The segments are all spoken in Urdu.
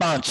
5।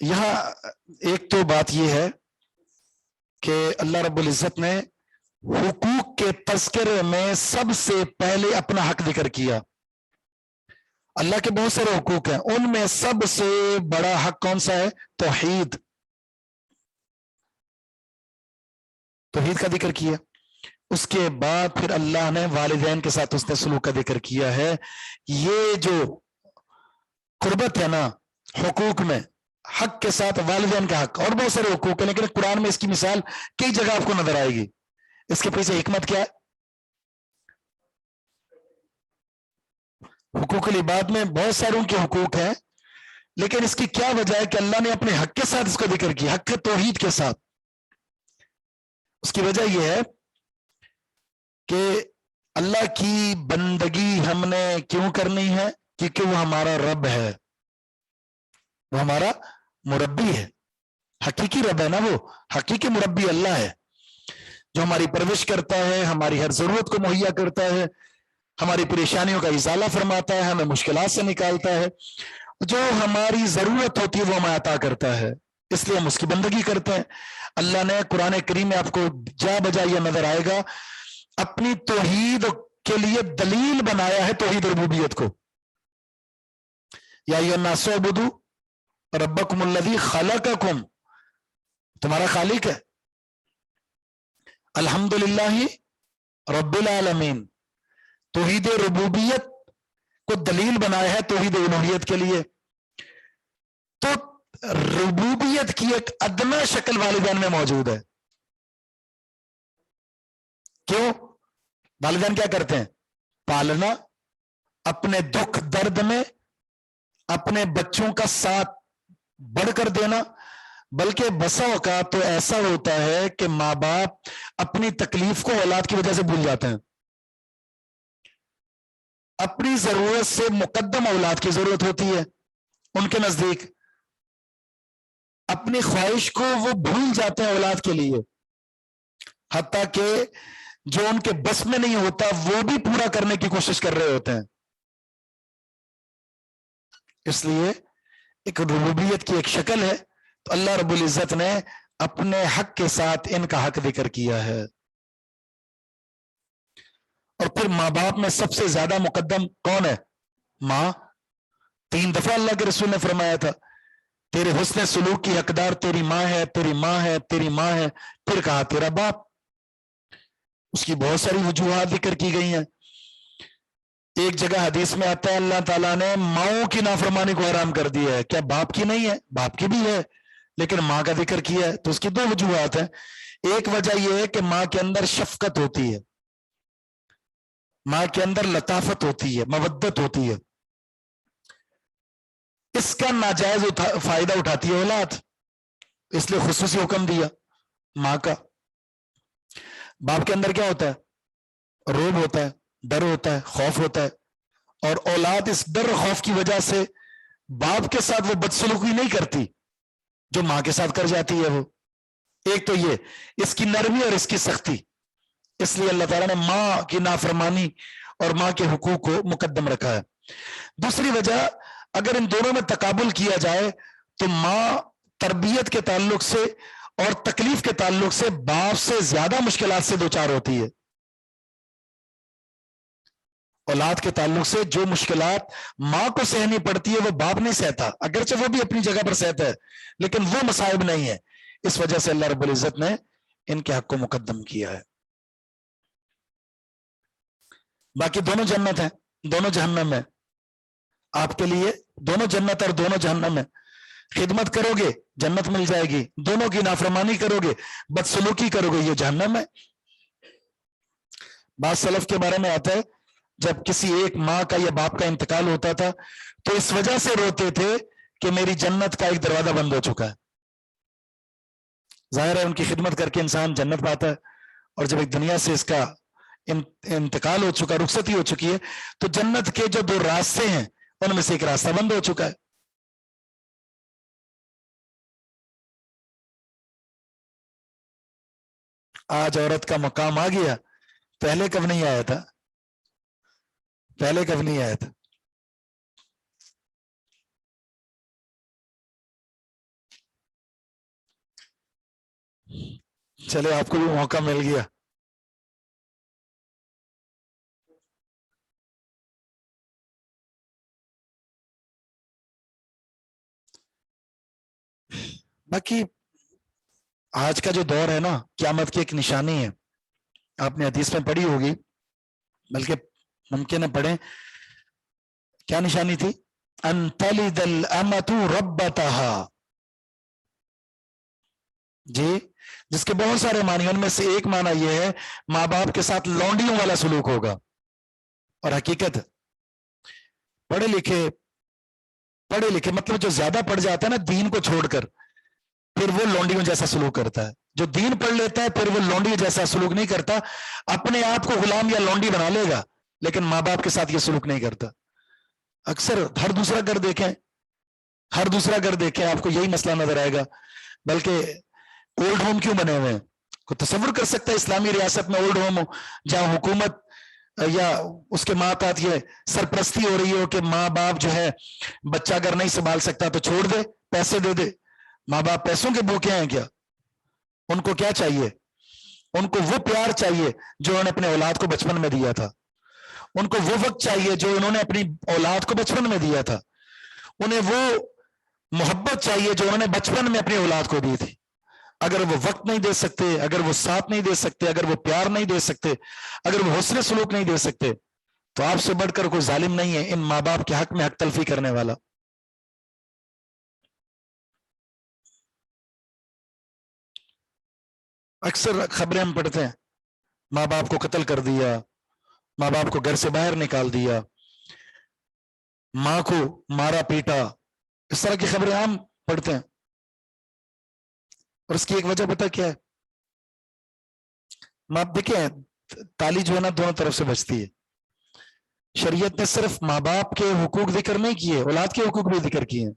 یہاں ایک تو بات یہ ہے کہ اللہ رب العزت نے حقوق کے تذکرے میں سب سے پہلے اپنا حق ذکر کیا. اللہ کے بہت سارے حقوق ہیں، ان میں سب سے بڑا حق کون سا ہے؟ توحید. توحید کا ذکر کیا. اس کے بعد پھر اللہ نے والدین کے ساتھ اس نے سلوک کا ذکر کیا ہے. یہ جو قربت ہے نا حقوق میں، حق کے ساتھ والدین کا حق، اور بہت سارے حقوق ہیں لیکن قرآن میں اس کی مثال کئی جگہ آپ کو نظر آئے گی. اس کے پیچھے حکمت کیا ہے؟ حقوق العباد میں بہت ساروں کے حقوق ہیں، لیکن اس کی کیا وجہ ہے کہ اللہ نے اپنے حق کے ساتھ اس کو ذکر کیا، حق توحید کے ساتھ. اس کی وجہ یہ ہے کہ اللہ کی بندگی ہم نے کیوں کرنی ہے؟ کیونکہ وہ ہمارا رب ہے، وہ ہمارا مربی ہے. حقیقی رب ہے نا، وہ حقیقی مربی اللہ ہے جو ہماری پرورش کرتا ہے، ہماری ہر ضرورت کو مہیا کرتا ہے، ہماری پریشانیوں کا ازالہ فرماتا ہے، ہمیں مشکلات سے نکالتا ہے، جو ہماری ضرورت ہوتی ہے وہ ہمیں عطا کرتا ہے. اس لیے ہم اس کی بندگی کرتے ہیں. اللہ نے قرآن کریم میں آپ کو جا بجا یہ نظر آئے گا اپنی توحید کے لیے دلیل بنایا ہے توحید ربوبیت کو. یا ایھا الناس اعبدوا ربکم الذی خلقکم، تمہارا خالق ہے. الحمدللہ رب العالمین، توحید ربوبیت کو دلیل بنایا ہے توحید الوہیت کے لیے. تو ربوبیت کی ایک ادنا شکل والدین میں موجود ہے. کیوں؟ والدین کیا کرتے ہیں؟ پالنا، اپنے دکھ درد میں اپنے بچوں کا ساتھ بڑھ کر دینا. بلکہ بسا اوقات تو ایسا ہوتا ہے کہ ماں باپ اپنی تکلیف کو اولاد کی وجہ سے بھول جاتے ہیں. اپنی ضرورت سے مقدم اولاد کی ضرورت ہوتی ہے ان کے نزدیک، اپنی خواہش کو وہ بھول جاتے ہیں اولاد کے لیے، حتیٰ کہ جو ان کے بس میں نہیں ہوتا وہ بھی پورا کرنے کی کوشش کر رہے ہوتے ہیں. اس لیے ایک ربوبیت کی ایک شکل ہے. تو اللہ رب العزت نے اپنے حق کے ساتھ ان کا حق ذکر کیا ہے. اور پھر ماں باپ میں سب سے زیادہ مقدم کون ہے؟ ماں. 3 دفعہ اللہ کے رسول نے فرمایا تھا تیرے حسن سلوک کی حقدار تیری ماں ہے، تیری ماں ہے، تیری ماں ہے. پھر کہا تیرا باپ. اس کی بہت ساری وجوہات ذکر کی گئی ہیں. ایک جگہ حدیث میں آتا ہے اللہ تعالیٰ نے ماؤں کی نافرمانی کو حرام کر دیا ہے. کیا باپ کی نہیں ہے؟ باپ کی بھی ہے، لیکن ماں کا ذکر کیا ہے. تو اس کی 2 وجوہات ہیں. ایک وجہ یہ ہے کہ ماں کے اندر شفقت ہوتی ہے، ماں کے اندر لطافت ہوتی ہے، مودت ہوتی ہے. اس کا ناجائز فائدہ اٹھاتی ہے اولاد، اس لیے خصوصی حکم دیا ماں کا. باپ کے اندر کیا ہوتا ہے؟ روب ہوتا ہے، ڈر ہوتا ہے، خوف ہوتا ہے. اور اولاد اس ڈر خوف کی وجہ سے باپ کے ساتھ وہ بدسلوکی نہیں کرتی جو ماں کے ساتھ کر جاتی ہے. وہ ایک تو یہ اس کی نرمی اور اس کی سختی. اس لیے اللہ تعالیٰ نے ماں کی نافرمانی اور ماں کے حقوق کو مقدم رکھا ہے. دوسری وجہ اگر ان دونوں میں تقابل کیا جائے تو ماں تربیت کے تعلق سے اور تکلیف کے تعلق سے باپ سے زیادہ مشکلات سے دوچار ہوتی ہے. اولاد کے تعلق سے جو مشکلات ماں کو سہنی پڑتی ہے وہ باپ نہیں سہتا، اگرچہ وہ بھی اپنی جگہ پر سہتا ہے لیکن وہ مصائب نہیں ہے. اس وجہ سے اللہ رب العزت نے ان کے حق کو مقدم کیا ہے. باقی دونوں جنت ہیں، دونوں جہنم ہے. آپ کے لیے دونوں جنت اور دونوں جہنم ہے. خدمت کرو گے جنت مل جائے گی، دونوں کی نافرمانی کرو گے، بدسلوکی کرو گے، یہ جہنم ہے. بعض سلف کے بارے میں آتا ہے جب کسی ایک ماں کا یا باپ کا انتقال ہوتا تھا تو اس وجہ سے روتے تھے کہ میری جنت کا ایک دروازہ بند ہو چکا ہے. ظاہر ہے ان کی خدمت کر کے انسان جنت پاتا ہے، اور جب ایک دنیا سے اس کا انتقال ہو چکا، رخصتی ہو چکی ہے، تو جنت کے جو 2 راستے ہیں ان میں سے ایک راستہ بند ہو چکا ہے. آج عورت کا مقام آ گیا، پہلے کب نہیں آیا تھا؟ پہلے کب نہیں آیا تھا؟ چلے آپ کو بھی موقع مل گیا. باقی آج کا جو دور ہے نا قیامت کی ایک نشانی ہے. آپ نے حدیث میں پڑھی ہوگی, بلکہ ممکن ہے پڑھیں. کیا نشانی تھی؟ ان تلد الامۃ ربتها. جی, جس کے بہت سارے معنی, ان میں سے ایک معنی یہ ہے ماں باپ کے ساتھ لونڈیوں والا سلوک ہوگا. اور حقیقت پڑھے لکھے مطلب جو زیادہ پڑھ جاتا ہے نا دین کو چھوڑ کر, پھر وہ لونڈیوں جیسا سلوک کرتا ہے. جو دین پڑھ لیتا ہے پھر وہ لونڈی جیسا سلوک نہیں کرتا. اپنے آپ کو غلام یا لونڈی بنا لے گا, لیکن ماں باپ کے ساتھ یہ سلوک نہیں کرتا. اکثر ہر دوسرا گھر دیکھیں آپ کو یہی مسئلہ نظر آئے گا. بلکہ اولڈ ہوم کیوں بنے ہوئے ہیں؟ کوئی تصور کر سکتا ہے اسلامی ریاست میں اولڈ ہوم ہو جہاں حکومت یا اس کے ماتحت یہ سرپرستی ہو رہی ہو کہ ماں باپ جو ہے بچہ اگر نہیں سنبھال سکتا تو چھوڑ دے, پیسے دے دے. ماں باپ پیسوں کے بھوکے ہیں کیا؟ ان کو کیا چاہیے؟ ان کو وہ پیار چاہیے جو انہوں نے اپنے اولاد کو بچپن میں دیا تھا. ان کو وہ وقت چاہیے جو انہوں نے اپنی اولاد کو بچپن میں دیا تھا. انہیں وہ محبت چاہیے جو انہوں نے بچپن میں اپنی اولاد کو دی تھی. اگر وہ وقت نہیں دے سکتے, اگر وہ ساتھ نہیں دے سکتے, اگر وہ پیار نہیں دے سکتے, اگر وہ حسن سلوک نہیں دے سکتے, تو آپ سے بڑھ کر کوئی ظالم نہیں ہے ان ماں باپ کے حق میں حق تلفی کرنے والا. اکثر خبریں ہم پڑھتے ہیں ماں باپ کو قتل کر دیا, ماں باپ کو گھر سے باہر نکال دیا, ماں کو مارا پیٹا, اس طرح کی خبریں ہم پڑھتے ہیں. اور اس کی ایک وجہ پتہ کیا ہے؟ ماں دیکھیں تالی جو ہے نا دونوں طرف سے بچتی ہے. شریعت نے صرف ماں باپ کے حقوق ذکر نہیں کیے, اولاد کے حقوق بھی ذکر کیے ہیں.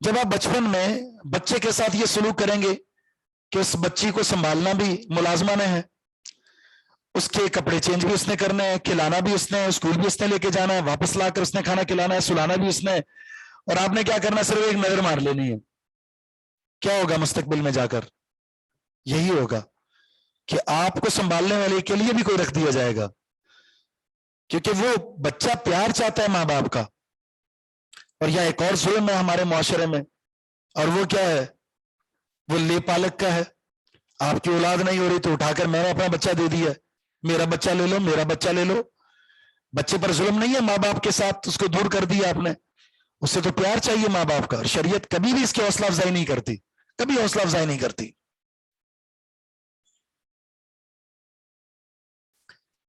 جب آپ بچپن میں بچے کے ساتھ یہ سلوک کریں گے کہ اس بچی کو سنبھالنا بھی ملازمہ نے ہے, اس کے کپڑے چینج بھی اس نے کرنے ہیں, کھلانا بھی اس نے, اسکول بھی اس نے لے کے جانا ہے, واپس لا کر اس نے کھانا کھلانا ہے, سلانا بھی اس نے, اور آپ نے کیا کرنا ہے صرف ایک نظر مار لینی ہے. کیا ہوگا مستقبل میں جا کر؟ یہی ہوگا کہ آپ کو سنبھالنے والے کے لیے بھی کوئی رکھ دیا جائے گا, کیونکہ وہ بچہ پیار چاہتا ہے ماں باپ کا. اور یہ ایک اور ظلم ہے ہمارے معاشرے میں, اور وہ کیا ہے؟ وہ لے پالک کا ہے. آپ کی اولاد نہیں ہو رہی تو اٹھا کر میں نے اپنا بچہ دے دیا, میرا بچہ لے لو, میرا بچہ لے لو. بچے پر ظلم نہیں ہے ماں باپ کے ساتھ, اس کو دور کر دیا آپ نے. اس سے تو پیار چاہیے ماں باپ کا, اور شریعت کبھی بھی اس کی حوصلہ افزائی نہیں کرتی, کبھی حوصلہ افزائی نہیں کرتی.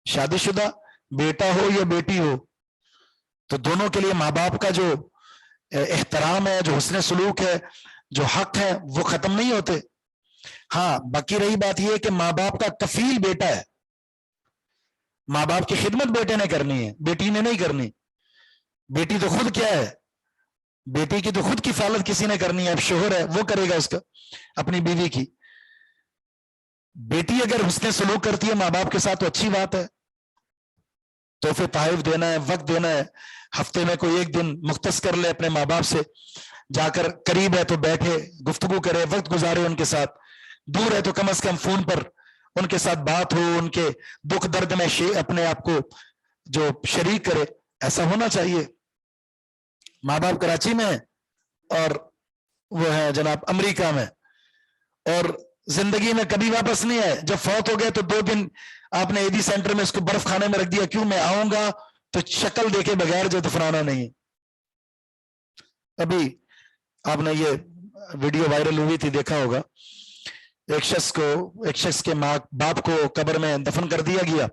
شادی شدہ بیٹا ہو یا بیٹی ہو تو دونوں کے لیے ماں باپ کا جو احترام ہے, جو حسن سلوک ہے, جو حق ہے, وہ ختم نہیں ہوتے. ہاں باقی رہی بات یہ کہ ماں باپ کا کفیل بیٹا ہے, ماں باپ کی خدمت بیٹے نے کرنی ہے, بیٹی نے نہیں کرنی. بیٹی تو خود کیا ہے, بیٹی کی تو خود کفالت کسی نے کرنی ہے, اب شوہر ہے وہ کرے گا اس کا اپنی بیوی کی. بیٹی اگر حسن سلوک کرتی ہے ماں باپ کے ساتھ تو اچھی بات ہے, تحفے تحائف دینا ہے, وقت دینا ہے, ہفتے میں کوئی ایک دن مختص کر لے اپنے ماں باپ سے, جا کر قریب ہے تو بیٹھے گفتگو کرے, وقت گزارے ان کے ساتھ, دور ہے تو کم از کم فون پر ان کے ساتھ بات ہو, ان کے دکھ درد میں اپنے آپ کو جو شریک کرے. ایسا ہونا چاہیے. ماں باپ کراچی میں اور وہ ہے جناب امریکہ میں, اور زندگی میں کبھی واپس نہیں آئے. جب فوت ہو گئے تو 2 دن آپ نے ایڈی سینٹر میں اس کو برف کھانے میں رکھ دیا, کیوں؟ میں آؤں گا تو شکل دیکھے بغیر جو دفنانا نہیں. ابھی آپ نے یہ ویڈیو وائرل ہوئی تھی, دیکھا ہوگا, ایک شخص کے ماں باپ کو قبر میں دفن کر دیا گیا,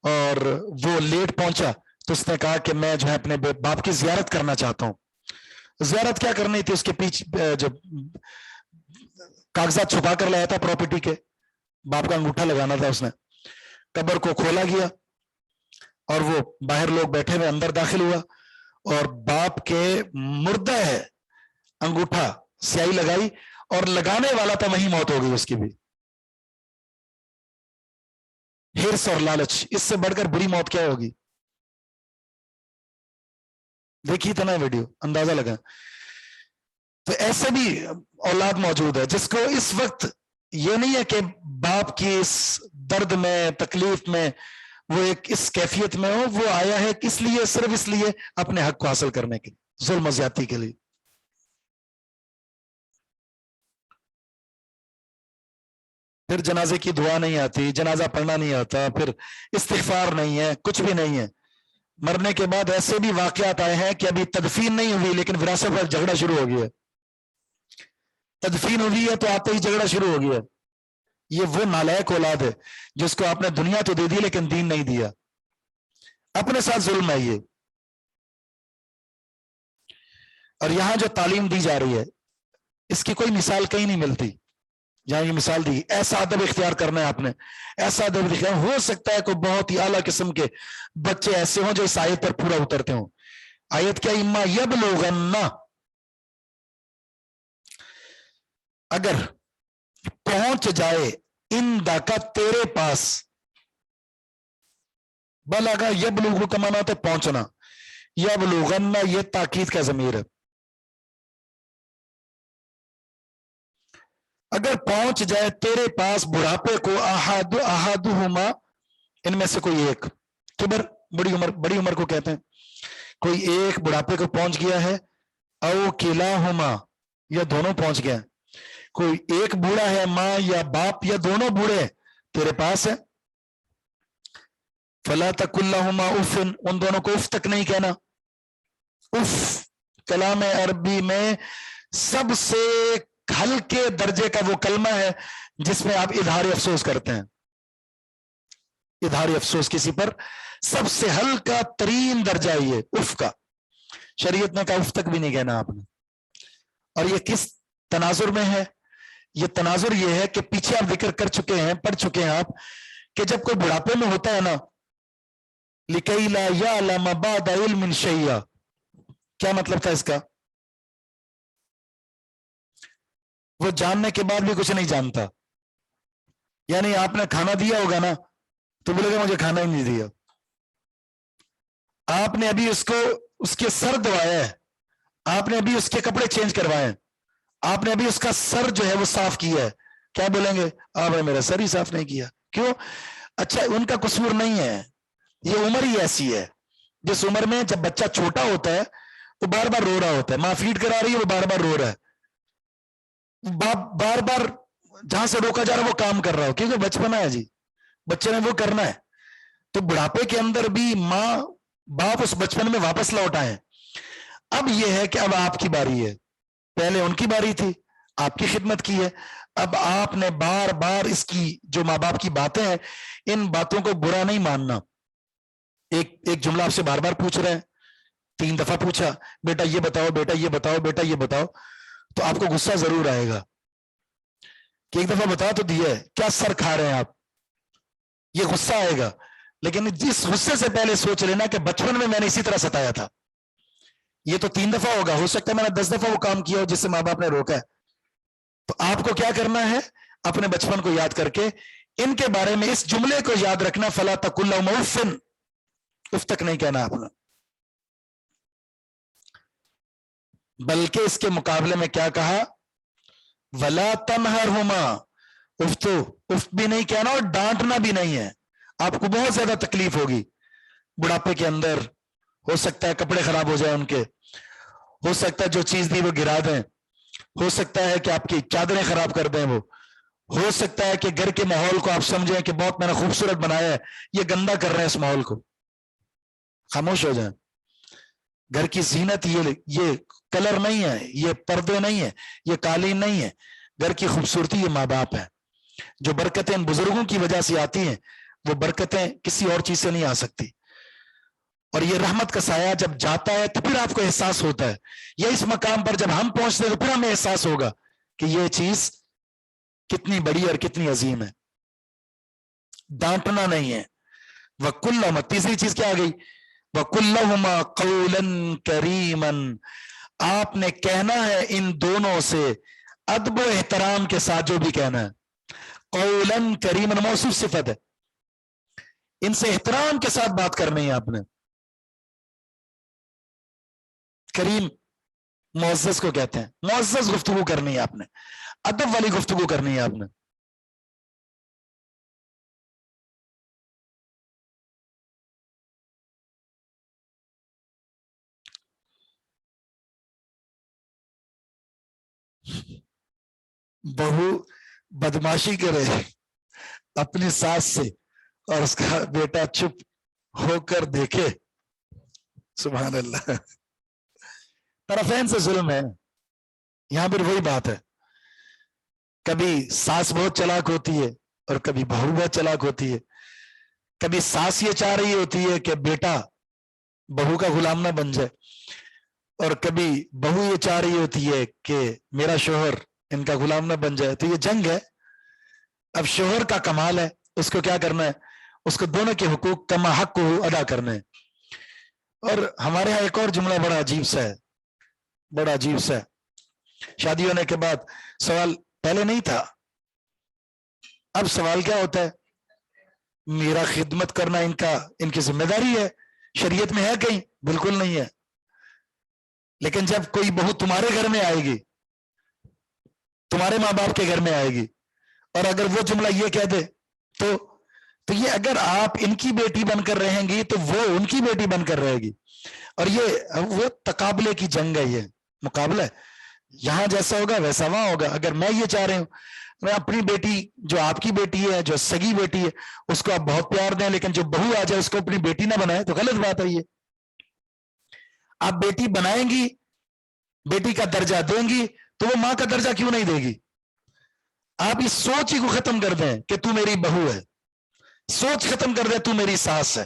اور وہ لیٹ پہنچا تو اس نے کہا کہ میں جو ہے اپنے باپ کی زیارت کرنا چاہتا ہوں. زیارت کیا کرنی تھی؟ اس کے پیچھے جو کاغذات چھپا کر لایا تھا پراپرٹی کے, باپ کا انگوٹھا لگانا تھا. اس نے قبر کو کھولا گیا اور وہ باہر لوگ بیٹھے ہوئے, اندر داخل ہوا اور باپ کے مردہ ہے انگوٹھا سیاہی لگائی, اور لگانے والا تھا وہی موت ہو گئی اس کی بھی. ہرس اور لالچ, اس سے بڑھ کر بری موت کیا ہوگی؟ دیکھیے تھا نا ویڈیو, اندازہ لگا. تو ایسے بھی اولاد موجود ہے جس کو اس وقت یہ نہیں ہے کہ باپ کی اس درد میں تکلیف میں وہ ایک اس کیفیت میں ہو، وہ آیا ہے اس لیے، صرف اس لیے اپنے حق کو حاصل کرنے کے لیے، ظلم و زیادتی کے لیے۔ پھر جنازے کی دعا نہیں آتی، جنازہ پڑھنا نہیں آتا، پھر استغفار نہیں ہے، کچھ بھی نہیں ہے۔ مرنے کے بعد ایسے بھی واقعات آئے ہیں کہ ابھی تدفین نہیں ہوئی لیکن وراثت پر جھگڑا شروع ہو گیا، تدفین ہوئی ہے تو آتے ہی جھگڑا شروع ہو گیا۔ یہ وہ نالائق اولاد ہے جس کو آپ نے دنیا تو دے دی لیکن دین نہیں دیا، اپنے ساتھ ظلم ہے یہ۔ اور یہاں جو تعلیم دی جا رہی ہے اس کی کوئی مثال کہیں نہیں ملتی جہاں یہ مثال دی۔ ایسا ادب اختیار کرنا ہے آپ نے، ایسا ادب اختیار، ہو سکتا ہے کوئی بہت ہی اعلیٰ قسم کے بچے ایسے ہوں جو اس آیت پر پورا اترتے ہوں۔ آیت کیا؟ اما یبلغن، اگر پہنچ جائے، اندہ کا تیرے پاس، بلغا یبلغ کا معنی تو پہنچنا، یبلغن یہ تاکید کا ضمیر ہے۔ اگر پہنچ جائے تیرے پاس بڑھاپے کو، احدہما ان میں سے کوئی ایک، کبر بڑی عمر کو کہتے ہیں، کوئی ایک بڑھاپے کو پہنچ گیا ہے، او کلاہما یا دونوں پہنچ گئے، کوئی ایک بوڑھا ہے، ماں یا باپ یا دونوں بوڑھے تیرے پاس ہے، فلا تقل لہما اف، ان دونوں کو اف تک نہیں کہنا۔ اف کلام عربی میں سب سے ہلکے درجے کا وہ کلمہ ہے جس میں آپ اظہار افسوس کرتے ہیں، اظہار افسوس کسی پر سب سے ہلکا ترین درجہ یہ اف کا، شریعت نے کہا اف تک بھی نہیں کہنا آپ نے۔ اور یہ کس تناظر میں ہے؟ یہ تناظر یہ ہے کہ پیچھے آپ ذکر کر چکے ہیں، پڑھ چکے ہیں آپ، کہ جب کوئی بڑھاپے میں ہوتا ہے نا، لِكَيْ لَا يَعْلَمَ بَعْدَ عِلْمٍ شَيْئًا، کیا مطلب تھا اس کا؟ وہ جاننے کے بعد بھی کچھ نہیں جانتا، یعنی آپ نے کھانا دیا ہوگا نا تو بولے گا مجھے کھانا ہی نہیں دیا۔ آپ نے ابھی اس کو اس کے سر دھوایا ہے، آپ نے ابھی اس کے کپڑے چینج کروائے ہیں، آپ نے ابھی اس کا سر جو ہے وہ صاف کیا ہے، کیا بولیں گے؟ آپ نے میرا سر ہی صاف نہیں کیا۔ کیوں؟ اچھا ان کا قصور نہیں ہے، یہ عمر ہی ایسی ہے، جس عمر میں جب بچہ چھوٹا ہوتا ہے وہ بار بار رو رہا ہوتا ہے، ماں فیڈ کرا رہی ہے وہ بار بار رو رہا ہے، باپ بار بار جہاں سے روکا جا رہا ہے وہ کام کر رہا ہو، کیونکہ بچپنا ہے جی، بچے نے وہ کرنا ہے۔ تو بڑھاپے کے اندر بھی ماں باپ اس بچپن میں واپس لوٹ آئے۔ اب یہ ہے کہ اب آپ کی باری ہے، پہلے ان کی باری تھی، آپ کی خدمت کی ہے، اب آپ نے بار بار اس کی جو ماں باپ کی باتیں ہیں ان باتوں کو برا نہیں ماننا۔ ایک جملہ آپ سے بار بار پوچھ رہے ہیں، 3 دفعہ پوچھا، بیٹا یہ بتاؤ، بیٹا یہ بتاؤ، بیٹا یہ بتاؤ، تو آپ کو غصہ ضرور آئے گا کہ ایک دفعہ بتا تو دیا ہے، کیا سر کھا رہے ہیں آپ، یہ غصہ آئے گا۔ لیکن جس غصے سے پہلے سوچ لینا کہ بچپن میں نے اسی طرح ستایا تھا، یہ تو 3 دفعہ ہوگا، ہو سکتا ہے میں نے 10 دفعہ وہ کام کیا ہو جس سے ماں باپ نے روکا ہے۔ تو آپ کو کیا کرنا ہے؟ اپنے بچپن کو یاد کر کے ان کے بارے میں اس جملے کو یاد رکھنا، فلا تقل لهما اف، اف تک نہیں کہنا آپ نے، بلکہ اس کے مقابلے میں کیا کہا؟ ولا تنہرهما، اف تو اف بھی نہیں کہنا اور ڈانٹنا بھی نہیں ہے۔ آپ کو بہت زیادہ تکلیف ہوگی بڑھاپے کے اندر، ہو سکتا ہے کپڑے خراب ہو جائیں ان کے، ہو سکتا ہے جو چیز دی وہ گرا دیں، ہو سکتا ہے کہ آپ کی چادریں خراب کر دیں، وہ ہو سکتا ہے کہ گھر کے ماحول کو آپ سمجھیں کہ بہت میں نے خوبصورت بنایا ہے، یہ گندا کر رہے ہیں اس ماحول کو، خاموش ہو جائیں۔ گھر کی زینت یہ کلر نہیں ہے، یہ پردے نہیں ہے، یہ قالین نہیں ہے، گھر کی خوبصورتی یہ ماں باپ ہے۔ جو برکتیں ان بزرگوں کی وجہ سے آتی ہیں وہ برکتیں کسی اور چیز سے نہیں آ سکتی۔ اور یہ رحمت کا سایہ جب جاتا ہے تو پھر آپ کو احساس ہوتا ہے، یا اس مقام پر جب ہم پہنچتے ہیں تو پھر ہمیں احساس ہوگا کہ یہ چیز کتنی بڑی اور کتنی عظیم ہے۔ ڈانٹنا نہیں ہے۔ وَقُلْ لَهُمَا، تیسری چیز کیا آ گئی؟ وَقُلْ لَهُمَا قَوْلًا كَرِيمًا، آپ نے کہنا ہے ان دونوں سے ادب و احترام کے ساتھ جو بھی کہنا ہے۔ قَوْلًا كَرِيمًا موصوف صفت ہے، ان سے احترام کے ساتھ بات کرنی ہے آپ نے۔ کریم معزز کو کہتے ہیں. معزز گفتگو کرنی ہے آپ نے, ادب والی گفتگو کرنی ہے آپ نے. بہو بدماشی کرے اپنی ساس سے اور اس کا بیٹا چپ ہو کر دیکھے, سبحان اللہ, طرفین سے ظلم ہے. یہاں پر وہی بات ہے, کبھی ساس بہت چلاک ہوتی ہے اور کبھی بہو بہت چلاک ہوتی ہے. کبھی ساس یہ چاہ رہی ہوتی ہے کہ بیٹا بہو کا غلام نہ بن جائے, اور کبھی بہو یہ چاہ رہی ہوتی ہے کہ میرا شوہر ان کا غلام نہ بن جائے. تو یہ جنگ ہے. اب شوہر کا کمال ہے, اس کو کیا کرنا ہے, اس کو دونوں کے حقوق کما حق کو ادا کرنا ہے. اور ہمارے ہاں ایک اور جملہ بڑا عجیب سا ہے, بڑا عجیب سا ہے. شادی ہونے کے بعد سوال پہلے نہیں تھا, اب سوال کیا ہوتا ہے, میرا خدمت کرنا ان کی ذمہ داری ہے. شریعت میں ہے کہیں؟ بالکل نہیں ہے. لیکن جب کوئی بہو تمہارے گھر میں آئے گی, تمہارے ماں باپ کے گھر میں آئے گی, اور اگر وہ جملہ یہ کہہ دے تو یہ اگر آپ ان کی بیٹی بن کر رہیں گی تو وہ ان کی بیٹی بن کر رہے گی. اور یہ وہ تقابلے کی جنگ ہے, یہ مقابلہ ہے. یہاں جیسا ہوگا ویسا وہاں ہوگا. اگر میں یہ چاہ رہی ہوں میں اپنی بیٹی جو آپ کی بیٹی ہے, جو سگی بیٹی ہے, اس کو آپ بہت پیار دیں, لیکن جو بہو آ جائے اس کو اپنی بیٹی نہ بنائے, تو غلط بات ہے. یہ آپ بیٹی بنائیں گی, بیٹی کا درجہ دیں گی, تو وہ ماں کا درجہ کیوں نہیں دے گی؟ آپ اس سوچ ہی کو ختم کر دیں کہ تو میری بہو ہے, سوچ ختم کر دیں تو میری ساس ہے.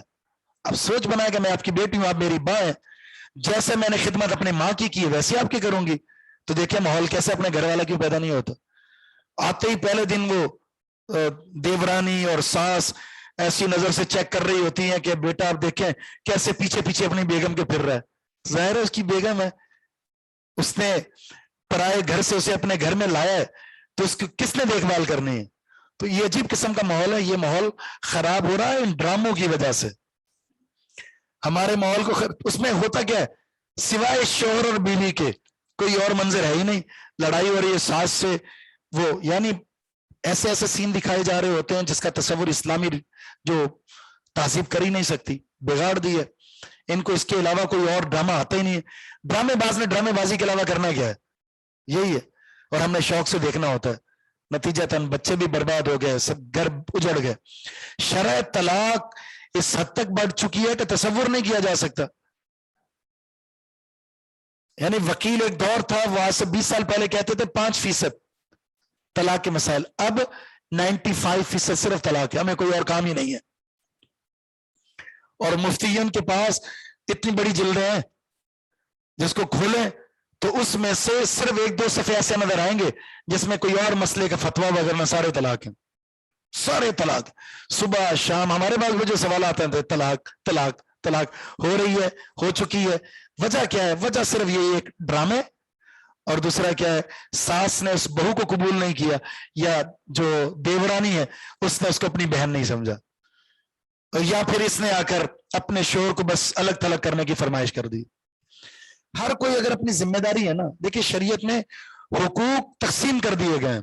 اب سوچ بنائے کہ میں آپ کی بیٹی ہوں, آپ میری ماں ہیں, جیسے میں نے خدمت اپنے ماں کی ہے ویسے آپ کی کروں گی. تو دیکھیں ماحول کیسے اپنے گھر والا کیوں پیدا نہیں ہوتا. آتے ہی پہلے دن وہ دیورانی اور ساس ایسی نظر سے چیک کر رہی ہوتی ہیں کہ بیٹا آپ دیکھیں کیسے پیچھے پیچھے اپنی بیگم کے پھر رہا ہے. ظاہر ہے اس کی بیگم ہے, اس نے پرائے گھر سے اسے اپنے گھر میں لایا ہے, تو اس کی کس نے دیکھ بھال کرنی ہے. تو یہ عجیب قسم کا ماحول ہے. یہ ماحول خراب ہو رہا ہے ان ڈراموں کی وجہ سے. ہمارے ماحول کو اس میں ہوتا کیا ہے, سوائے شوہر اور بیوی کے کوئی اور منظر ہے ہی نہیں. لڑائی ہو رہی ہے ساس سے, وہ یعنی ایسے ایسے سین دکھائے جا رہے ہوتے ہیں جس کا تصور اسلامی جو تہذیب کر ہی نہیں سکتی, بگاڑ دی ہے. ان کو اس کے علاوہ کوئی اور ڈرامہ آتا ہی نہیں ہے. ڈرامے باز نے ڈرامے بازی کے علاوہ کرنا کیا ہے, یہی ہے. اور ہم نے شوق سے دیکھنا ہوتا ہے, نتیجتاً بچے بھی برباد ہو گئے, سب گھر اجڑ گئے. شرح طلاق اس حد تک بڑھ چکی ہے کہ تصور نہیں کیا جا سکتا. یعنی وکیل ایک دور تھا, وہ آج سے 20 سال پہلے کہتے تھے 5% طلاق کے مسائل, اب 95% صرف طلاق ہے, ہمیں کوئی اور کام ہی نہیں ہے. اور مفتیین کے پاس اتنی بڑی جلدیں ہیں جس کو کھولیں تو اس میں سے صرف 1-2 صفحے ایسے نظر آئیں گے جس میں کوئی اور مسئلے کا فتویٰ وغیرہ, سارے طلاق ہیں, سارے طلاق. صبح شام ہمارے پاس وہ جو سوالات ہیں طلاق طلاق طلاق ہو رہی ہے, ہو چکی ہے. وجہ کیا ہے؟ وجہ صرف یہ ایک ڈرامے, اور دوسرا کیا ہے, ساس نے اس بہو کو قبول نہیں کیا, یا جو دیورانی ہے اس نے اس کو اپنی بہن نہیں سمجھا, یا پھر اس نے آ کر اپنے شوہر کو بس الگ تھلگ کرنے کی فرمائش کر دی. ہر کوئی اگر اپنی ذمہ داری ہے نا, دیکھیے شریعت میں حقوق تقسیم کر دیے گئے ہیں.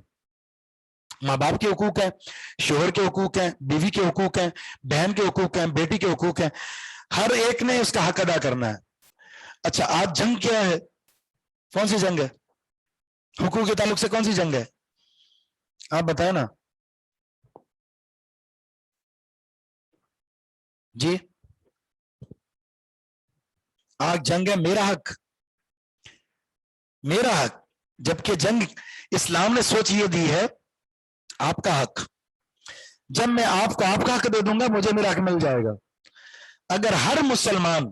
ماں باپ کے حقوق ہیں, شوہر کے حقوق ہیں, بیوی کے حقوق ہیں, بہن کے حقوق ہیں, بیٹی کے حقوق ہیں. ہر ایک نے اس کا حق ادا کرنا ہے. اچھا آج جنگ کیا ہے؟ کون سی جنگ ہے؟ حقوق کے تعلق سے کون سی جنگ ہے؟ آپ بتائیں نا جی. آج جنگ ہے میرا حق, میرا حق, جبکہ جنگ اسلام نے سوچ یہ دی ہے آپ کا حق. جب میں آپ کو آپ کا حق دے دوں گا مجھے میرا حق مل جائے گا. اگر ہر مسلمان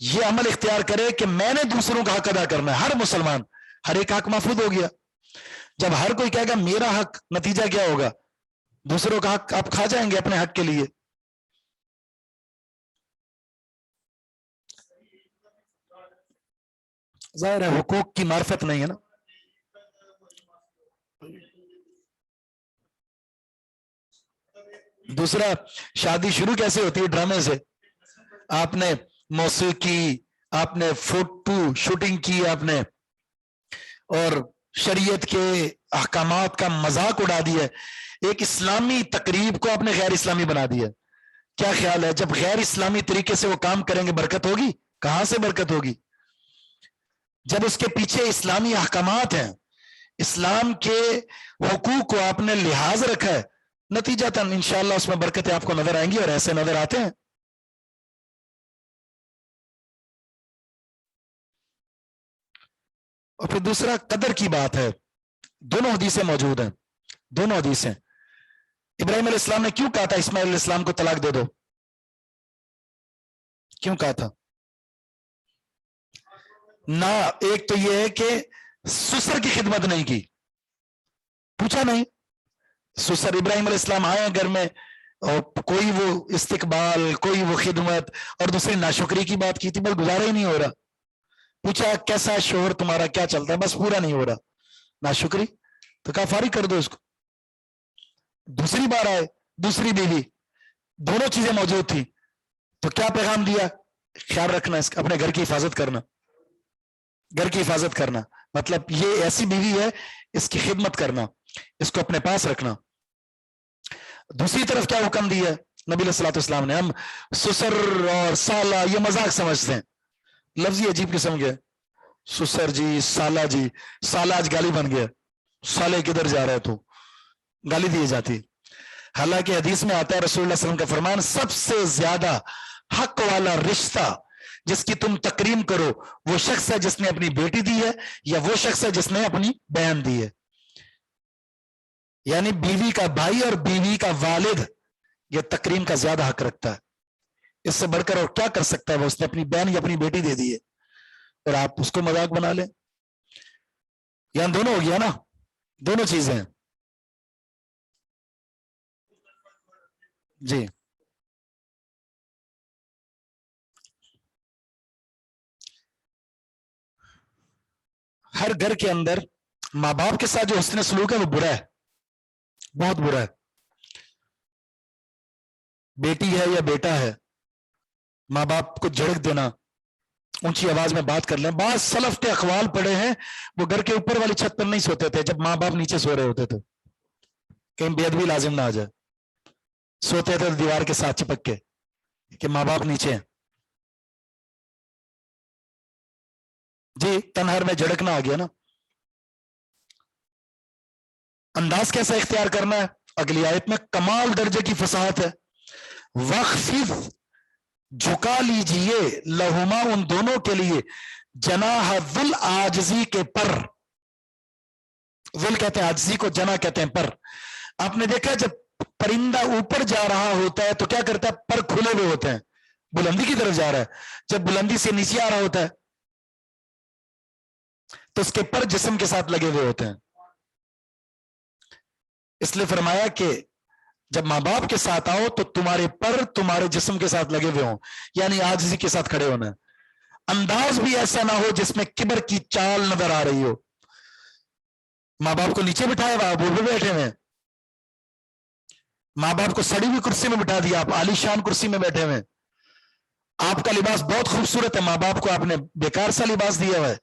یہ عمل اختیار کرے کہ میں نے دوسروں کا حق ادا کرنا ہے, ہر مسلمان, ہر ایک حق محفوظ ہو گیا. جب ہر کوئی کہے گا میرا حق, نتیجہ کیا ہوگا؟ دوسروں کا حق آپ کھا جائیں گے اپنے حق کے لیے. ظاہر ہے حقوق کی معرفت نہیں ہے نا. دوسرا, شادی شروع کیسے ہوتی ہے؟ ڈرامے سے. آپ نے موسیقی, آپ نے فوٹو شوٹنگ کی, آپ نے اور شریعت کے احکامات کا مذاق اڑا دیا ہے، ایک اسلامی تقریب کو آپ نے غیر اسلامی بنا دیا. کیا خیال ہے جب غیر اسلامی طریقے سے وہ کام کریں گے برکت ہوگی؟ کہاں سے برکت ہوگی؟ جب اس کے پیچھے اسلامی احکامات ہیں، اسلام کے حقوق کو آپ نے لحاظ رکھا ہے، نتیجہ انشاءاللہ اس میں برکتیں آپ کو نظر آئیں گی، اور ایسے نظر آتے ہیں. اور پھر دوسرا قدر کی بات ہے. دونوں حدیثیں موجود ہیں، دونوں حدیثیں. ابراہیم علیہ السلام نے کیوں کہا تھا اسماعیل علیہ السلام کو طلاق دے دو؟ کیوں کہا تھا؟ نہ ایک تو یہ ہے کہ سسر کی خدمت نہیں کی، پوچھا نہیں. سسر ابراہیم علیہ السلام آئے گھر میں، اور کوئی وہ استقبال، کوئی وہ خدمت، اور دوسری ناشکری کی بات کی تھی، بس گزارا ہی نہیں ہو رہا. پوچھا کیسا شوہر تمہارا، کیا چلتا ہے؟ بس پورا نہیں ہو رہا، ناشکری. تو کہا فارغ کر دو اس کو. دوسری بار آئے، دوسری بیوی، دونوں چیزیں موجود تھی. تو کیا پیغام دیا؟ خیال رکھنا، اس اپنے گھر کی حفاظت کرنا، گھر کی حفاظت کرنا. مطلب یہ ایسی بیوی ہے، اس کی خدمت کرنا، اس کو اپنے پاس رکھنا. دوسری طرف کیا حکم دیا نبی علیہ الصلوۃ والسلام نے؟ ہم سسر اور سالہ یہ مذاق سمجھتے ہیں، لفظ ہی عجیب قسم کے. سسر جی، سالہ جی، سالہ آج گالی بن گیا، سالے کدھر جا رہے تو، گالی دی جاتی. حالانکہ حدیث میں آتا ہے رسول اللہ صلی اللہ علیہ وسلم کا فرمان، سب سے زیادہ حق والا رشتہ جس کی تم تکریم کرو وہ شخص ہے جس نے اپنی بیٹی دی ہے، یا وہ شخص ہے جس نے اپنی بہن دی ہے. یعنی بیوی کا بھائی اور بیوی کا والد یہ تکریم کا زیادہ حق رکھتا ہے. اس سے بڑھ کر اور کیا کر سکتا ہے وہ؟ اس نے اپنی بہن یا اپنی بیٹی دے دی ہے، اور آپ اس کو مذاق بنا لیں. یہاں دونوں ہو گیا نا، دونوں چیزیں ہیں. جی ہر گھر کے اندر ماں باپ کے ساتھ جو حسن سلوک ہے وہ برا ہے، بہت برا ہے. بیٹی ہے یا بیٹا ہے، ماں باپ کو جھڑک دینا، اونچی آواز میں بات کر لیں. بعض سلف کے اقوال پڑے ہیں، وہ گھر کے اوپر والی چھت پر نہیں سوتے تھے جب ماں باپ نیچے سو رہے ہوتے تھے، کہیں بے ادبی لازم نہ آ جائے. سوتے تھے دیوار کے ساتھ چپک کے کہ ماں باپ نیچے ہیں. جی تنہر میں جھڑکنا آ گیا نا. انداز کیسا اختیار کرنا ہے؟ اگلی آیت میں کمال درجے کی فصاحت ہے. وخفض، جھکا لیجئے، لہما، ان دونوں کے لیے، جناح ذل، عاجزی کے پر. ذل کہتے ہیں عاجزی کو، جنا کہتے ہیں پر. آپ نے دیکھا جب پرندہ اوپر جا رہا ہوتا ہے تو کیا کرتا ہے؟ پر کھلے ہوئے ہوتے ہیں، بلندی کی طرف جا رہا ہے. جب بلندی سے نیچے آ رہا ہوتا ہے تو اس کے پر جسم کے ساتھ لگے ہوئے ہوتے ہیں. اس لیے فرمایا کہ جب ماں باپ کے ساتھ آؤ تو تمہارے پر تمہارے جسم کے ساتھ لگے ہوئے ہوں، یعنی عاجزی کے ساتھ کھڑے ہونا. انداز بھی ایسا نہ ہو جس میں کبر کی چال نظر آ رہی ہو. ماں باپ کو نیچے بٹھائے ہوئے آپ اوپر بیٹھے ہوئے، ماں باپ کو سڑی ہوئی کرسی میں بٹھا دیا، آپ عالی شان کرسی میں بیٹھے ہوئے. آپ کا لباس بہت خوبصورت ہے، ماں باپ کو آپ نے بیکار سا لباس دیا ہوا ہے.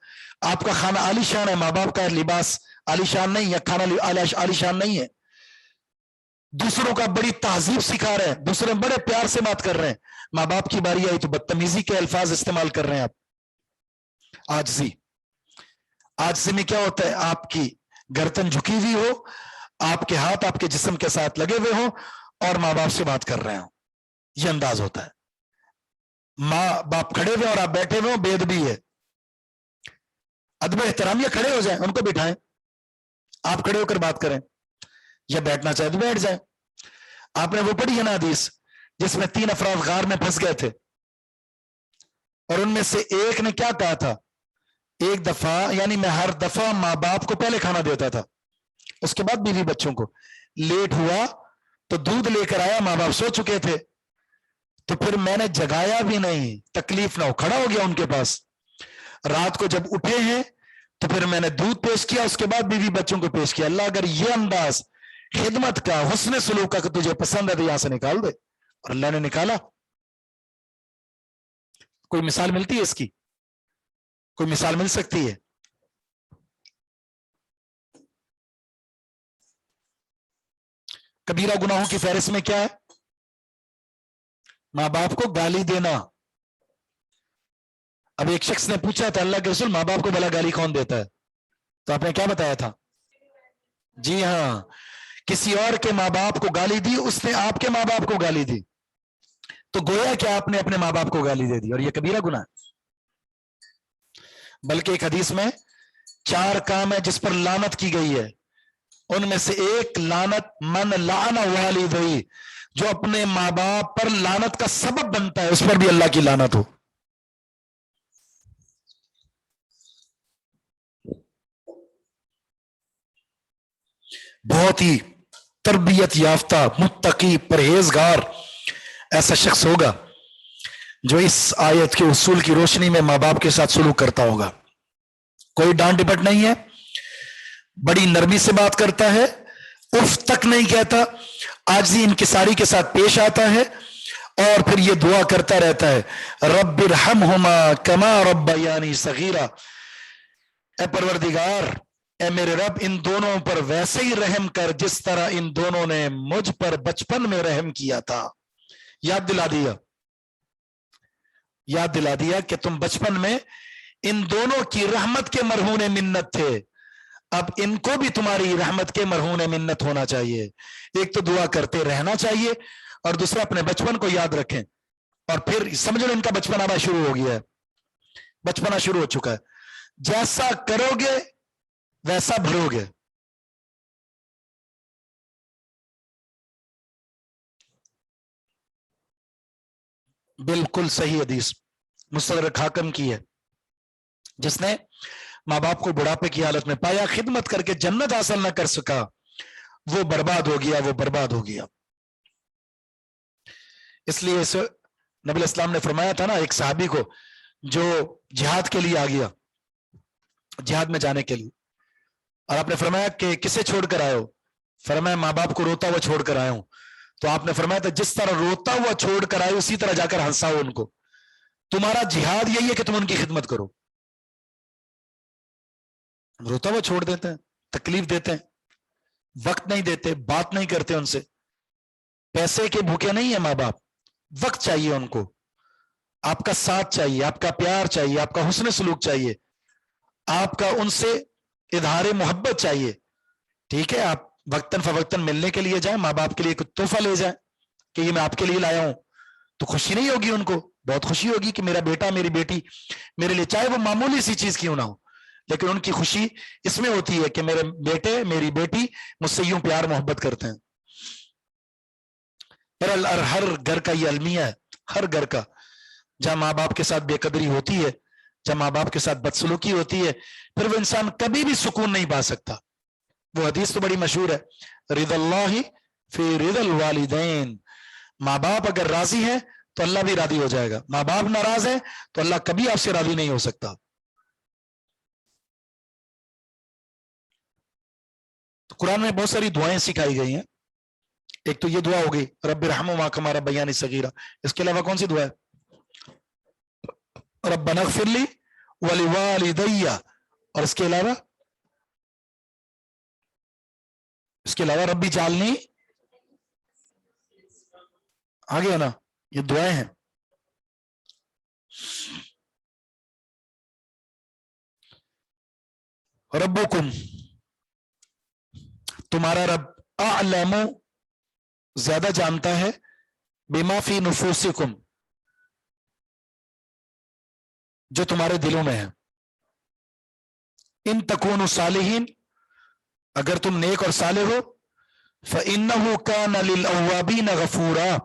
آپ کا کھانا عالی شان ہے، ماں باپ کا لباس عالی شان نہیں ہے، کھانا عالی شان نہیں ہے. دوسروں کا بڑی تہذیب سکھا رہے ہیں، دوسرے بڑے پیار سے بات کر رہے ہیں، ماں باپ کی باری آئی تو بدتمیزی کے الفاظ استعمال کر رہے ہیں آپ. عاجزی، عاجزی میں کیا ہوتا ہے؟ آپ کی گردن جھکی ہوئی ہو، آپ کے ہاتھ آپ کے جسم کے ساتھ لگے ہوئے ہوں، اور ماں باپ سے بات کر رہے ہوں. یہ انداز ہوتا ہے. ماں باپ کھڑے ہوئے اور آپ بیٹھے ہوئے ہوں، بے ادبی ہے. ادب احترامیہ کھڑے ہو جائیں، ان کو بٹھائیں، آپ کھڑے ہو کر بات کریں، یا بیٹھنا چاہے تو بیٹھ جائیں. آپ نے وہ پڑھی ہے نا حدیث جس میں 3 افراد غار میں پھنس گئے تھے، اور ان میں سے ایک نے کیا کہا تھا؟ ایک دفعہ، یعنی میں ہر دفعہ ماں باپ کو پہلے کھانا دیتا تھا، اس کے بعد بیوی بچوں کو. لیٹ ہوا تو دودھ لے کر آیا، ماں باپ سو چکے تھے، تو پھر میں نے جگایا بھی نہیں، تکلیف نہ ہو، کھڑا ہو گیا ان کے پاس. رات کو جب اٹھے ہیں تو پھر میں نے دودھ پیش کیا، اس کے بعد بیوی بچوں کو پیش کیا. اللہ اگر یہ انداز خدمت کا، حسن سلوک کا تجھے پسند ہے تو یہاں سے نکال دے. اور اللہ نے نکالا. کوئی مثال ملتی ہے اس کی؟ کوئی مثال مل سکتی ہے؟ کبیرہ گناہوں کی فہرست میں کیا ہے؟ ماں باپ کو گالی دینا. اب ایک شخص نے پوچھا تھا اللہ کے رسول ماں باپ کو بھلا گالی کون دیتا ہے؟ تو آپ نے کیا بتایا تھا؟ جی ہاں، کسی اور کے ماں باپ کو گالی دی، اس نے آپ کے ماں باپ کو گالی دی، تو گویا کہ آپ نے اپنے ماں باپ کو گالی دے دی، اور یہ کبیرہ گناہ ہے. بلکہ ایک حدیث میں 4 کام ہے جس پر لعنت کی گئی ہے، ان میں سے ایک لعنت من لعن والدی، جو اپنے ماں باپ پر لعنت کا سبب بنتا ہے اس پر بھی اللہ کی لعنت ہو. بہت ہی تربیت یافتہ متقی پرہیزگار ایسا شخص ہوگا جو اس آیت کے اصول کی روشنی میں ماں باپ کے ساتھ سلوک کرتا ہوگا. کوئی ڈانٹ ڈپٹ نہیں ہے، بڑی نرمی سے بات کرتا ہے، اف تک نہیں کہتا، عاجزی انکساری کے ساتھ پیش آتا ہے، اور پھر یہ دعا کرتا رہتا ہے رب ارحمہما کما ربیانی صغیرا، اے پروردگار، اے میرے رب، ان دونوں پر ویسے ہی رحم کر جس طرح ان دونوں نے مجھ پر بچپن میں رحم کیا تھا. یاد دلا دیا کہ تم بچپن میں ان دونوں کی رحمت کے مرہون منت تھے، اب ان کو بھی تمہاری رحمت کے مرہون منت ہونا چاہیے. ایک تو دعا کرتے رہنا چاہیے، اور دوسرا اپنے بچپن کو یاد رکھیں، اور پھر سمجھ لو ان کا بچپن آنا شروع ہو گیا ہے، بچپنا شروع ہو چکا ہے. جیسا کرو گے ویسا بھرو گے. بالکل صحیح حدیث مستدرک حاکم کی ہے، جس نے ماں باپ کو بڑھاپے کی حالت میں پایا، خدمت کر کے جنت حاصل نہ کر سکا، وہ برباد ہو گیا. اس لیے نبی اسلام نے فرمایا تھا نا ایک صحابی کو جو جہاد کے لیے آ گیا، جہاد میں جانے کے لیے، اور آپ نے فرمایا کہ کسے چھوڑ کر آئے ہو؟ فرمایا ماں باپ کو روتا ہوا چھوڑ کر آیا ہوں. تو آپ نے فرمایا تھا جس طرح روتا ہوا چھوڑ کر آئے اسی طرح جا کر ہنساؤ ان کو. تمہارا جہاد یہی ہے کہ تم ان کی خدمت کرو. روتا ہوا چھوڑ دیتے ہیں، تکلیف دیتے ہیں، وقت نہیں دیتے، بات نہیں کرتے ان سے. پیسے کے بھوکے نہیں ہیں ماں باپ، وقت چاہیے ان کو، آپ کا ساتھ چاہیے، آپ کا پیار چاہیے، آپ کا حسن سلوک چاہیے، آپ کا ان سے اظہار محبت چاہیے. ٹھیک ہے، آپ وقتاً فوقتاً ملنے کے لیے جائیں، ماں باپ کے لیے کچھ تحفہ لے جائیں کہ یہ میں آپ کے لیے لایا ہوں، تو خوشی نہیں ہوگی ان کو؟ بہت خوشی ہوگی کہ میرا بیٹا میری بیٹی میرے لیے، چاہے وہ معمولی سی چیز کیوں نہ ہو، لیکن ان کی خوشی اس میں ہوتی ہے کہ میرے بیٹے میری بیٹی مجھ سے یوں پیار محبت کرتے ہیں. پر ہر گھر کا یہ المیہ ہے، ہر گھر کا، جہاں ماں باپ کے ساتھ بے قدری ہوتی ہے، جہاں ماں باپ کے ساتھ بدسلوکی ہوتی ہے، پھر وہ انسان کبھی بھی سکون نہیں پا سکتا. وہ حدیث تو بڑی مشہور ہے، رضا اللہ فی رضا الوالدین، ماں باپ اگر راضی ہیں تو اللہ بھی راضی ہو جائے گا، ماں باپ ناراض ہیں تو اللہ کبھی آپ سے راضی نہیں ہو سکتا. تو قرآن میں بہت ساری دعائیں سکھائی گئی ہیں. ایک تو یہ دعا ہوگی رب ارحمہما کما ربیانی صغیرا، اس کے علاوہ کون سی دعا ہے؟ ربنا اغفر لی ولوالدی، اور اس کے علاوہ ربی جعلنی، آگے ہے نا، یہ دعائیں ہیں. ربکم، تمہارا رب، اعلم، زیادہ جانتا ہے، بما فی نفوسکم، جو تمہارے دلوں میں ہے. ان تکونوا صالحین، اگر تم نیک اور صالح ہو، فإنہ کان للأوابین غفورا،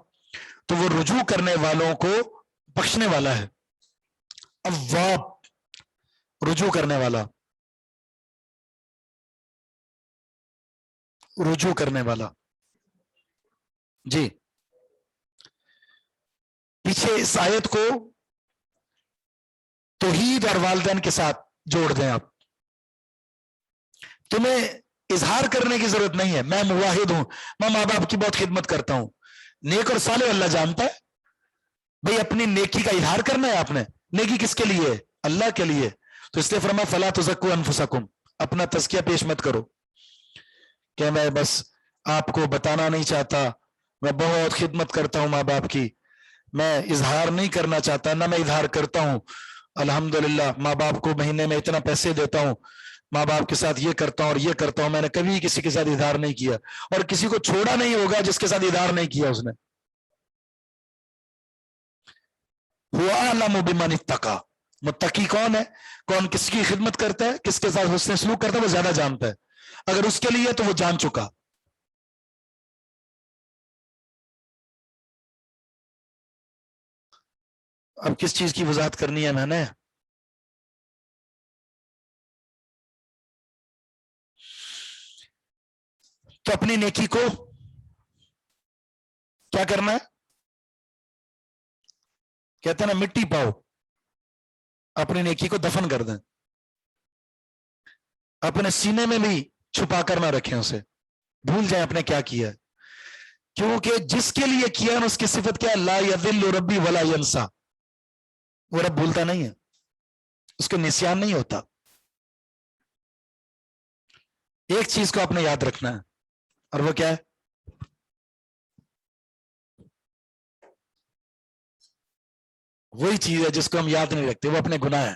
تو وہ رجوع کرنے والوں کو بخشنے والا ہے. اواب، رجوع کرنے والا، رجوع کرنے والا. جی، پیچھے اس آیت کو توحید اور والدین کے ساتھ جوڑ دیں آپ. تمہیں اظہار کرنے کی ضرورت نہیں ہے، میں موحد ہوں، میں ماں باپ کی بہت خدمت کرتا ہوں. نیک اور صالح اللہ جانتا ہے. بھئی اپنی نیکی کا اظہار کرنا ہے، آپ نے نیکی کس کے لیے؟ اللہ کے لیے. تو اس لیے فرمایا فلا تزکوا انفسکم، اپنا تزکیہ پیش مت کرو کہ میں بس آپ کو بتانا نہیں چاہتا، میں بہت خدمت کرتا ہوں ماں باپ کی، میں اظہار نہیں کرنا چاہتا، نہ میں اظہار کرتا ہوں، الحمدللہ ماں باپ کو مہینے میں اتنا پیسے دیتا ہوں، ماں باپ کے ساتھ یہ کرتا ہوں اور یہ کرتا ہوں، میں نے کبھی کسی کے ساتھ اظہار نہیں کیا، اور کسی کو چھوڑا نہیں ہوگا جس کے ساتھ اظہار نہیں کیا اس نے۔ هو اعلم بمن اتقى، متقی کون ہے، کون کس کی خدمت کرتا ہے، کس کے ساتھ حسن سلوک کرتا ہے، وہ زیادہ جانتا ہے، اگر اس کے لیے تو وہ جان چکا۔ اب کس چیز کی وضاحت کرنی ہے میں نے؟ تو اپنی نیکی کو کیا کرنا ہے، کہتے ہیں نا مٹی پاؤ، اپنی نیکی کو دفن کر دیں، اپنے سینے میں بھی چھپا کر نہ رکھیں اسے، بھول جائیں اپنے کیا کیا ہے، کیونکہ جس کے لیے کیا ہے اس کی صفت کیا، لا یذل ربی ولا ینسا، وہ رب بھولتا نہیں ہے، اس کو نسیان نہیں ہوتا۔ ایک چیز کو آپ نے یاد رکھنا ہے، اور وہ کیا ہے، وہی چیز ہے جس کو ہم یاد نہیں رکھتے، وہ اپنے گناہ ہے،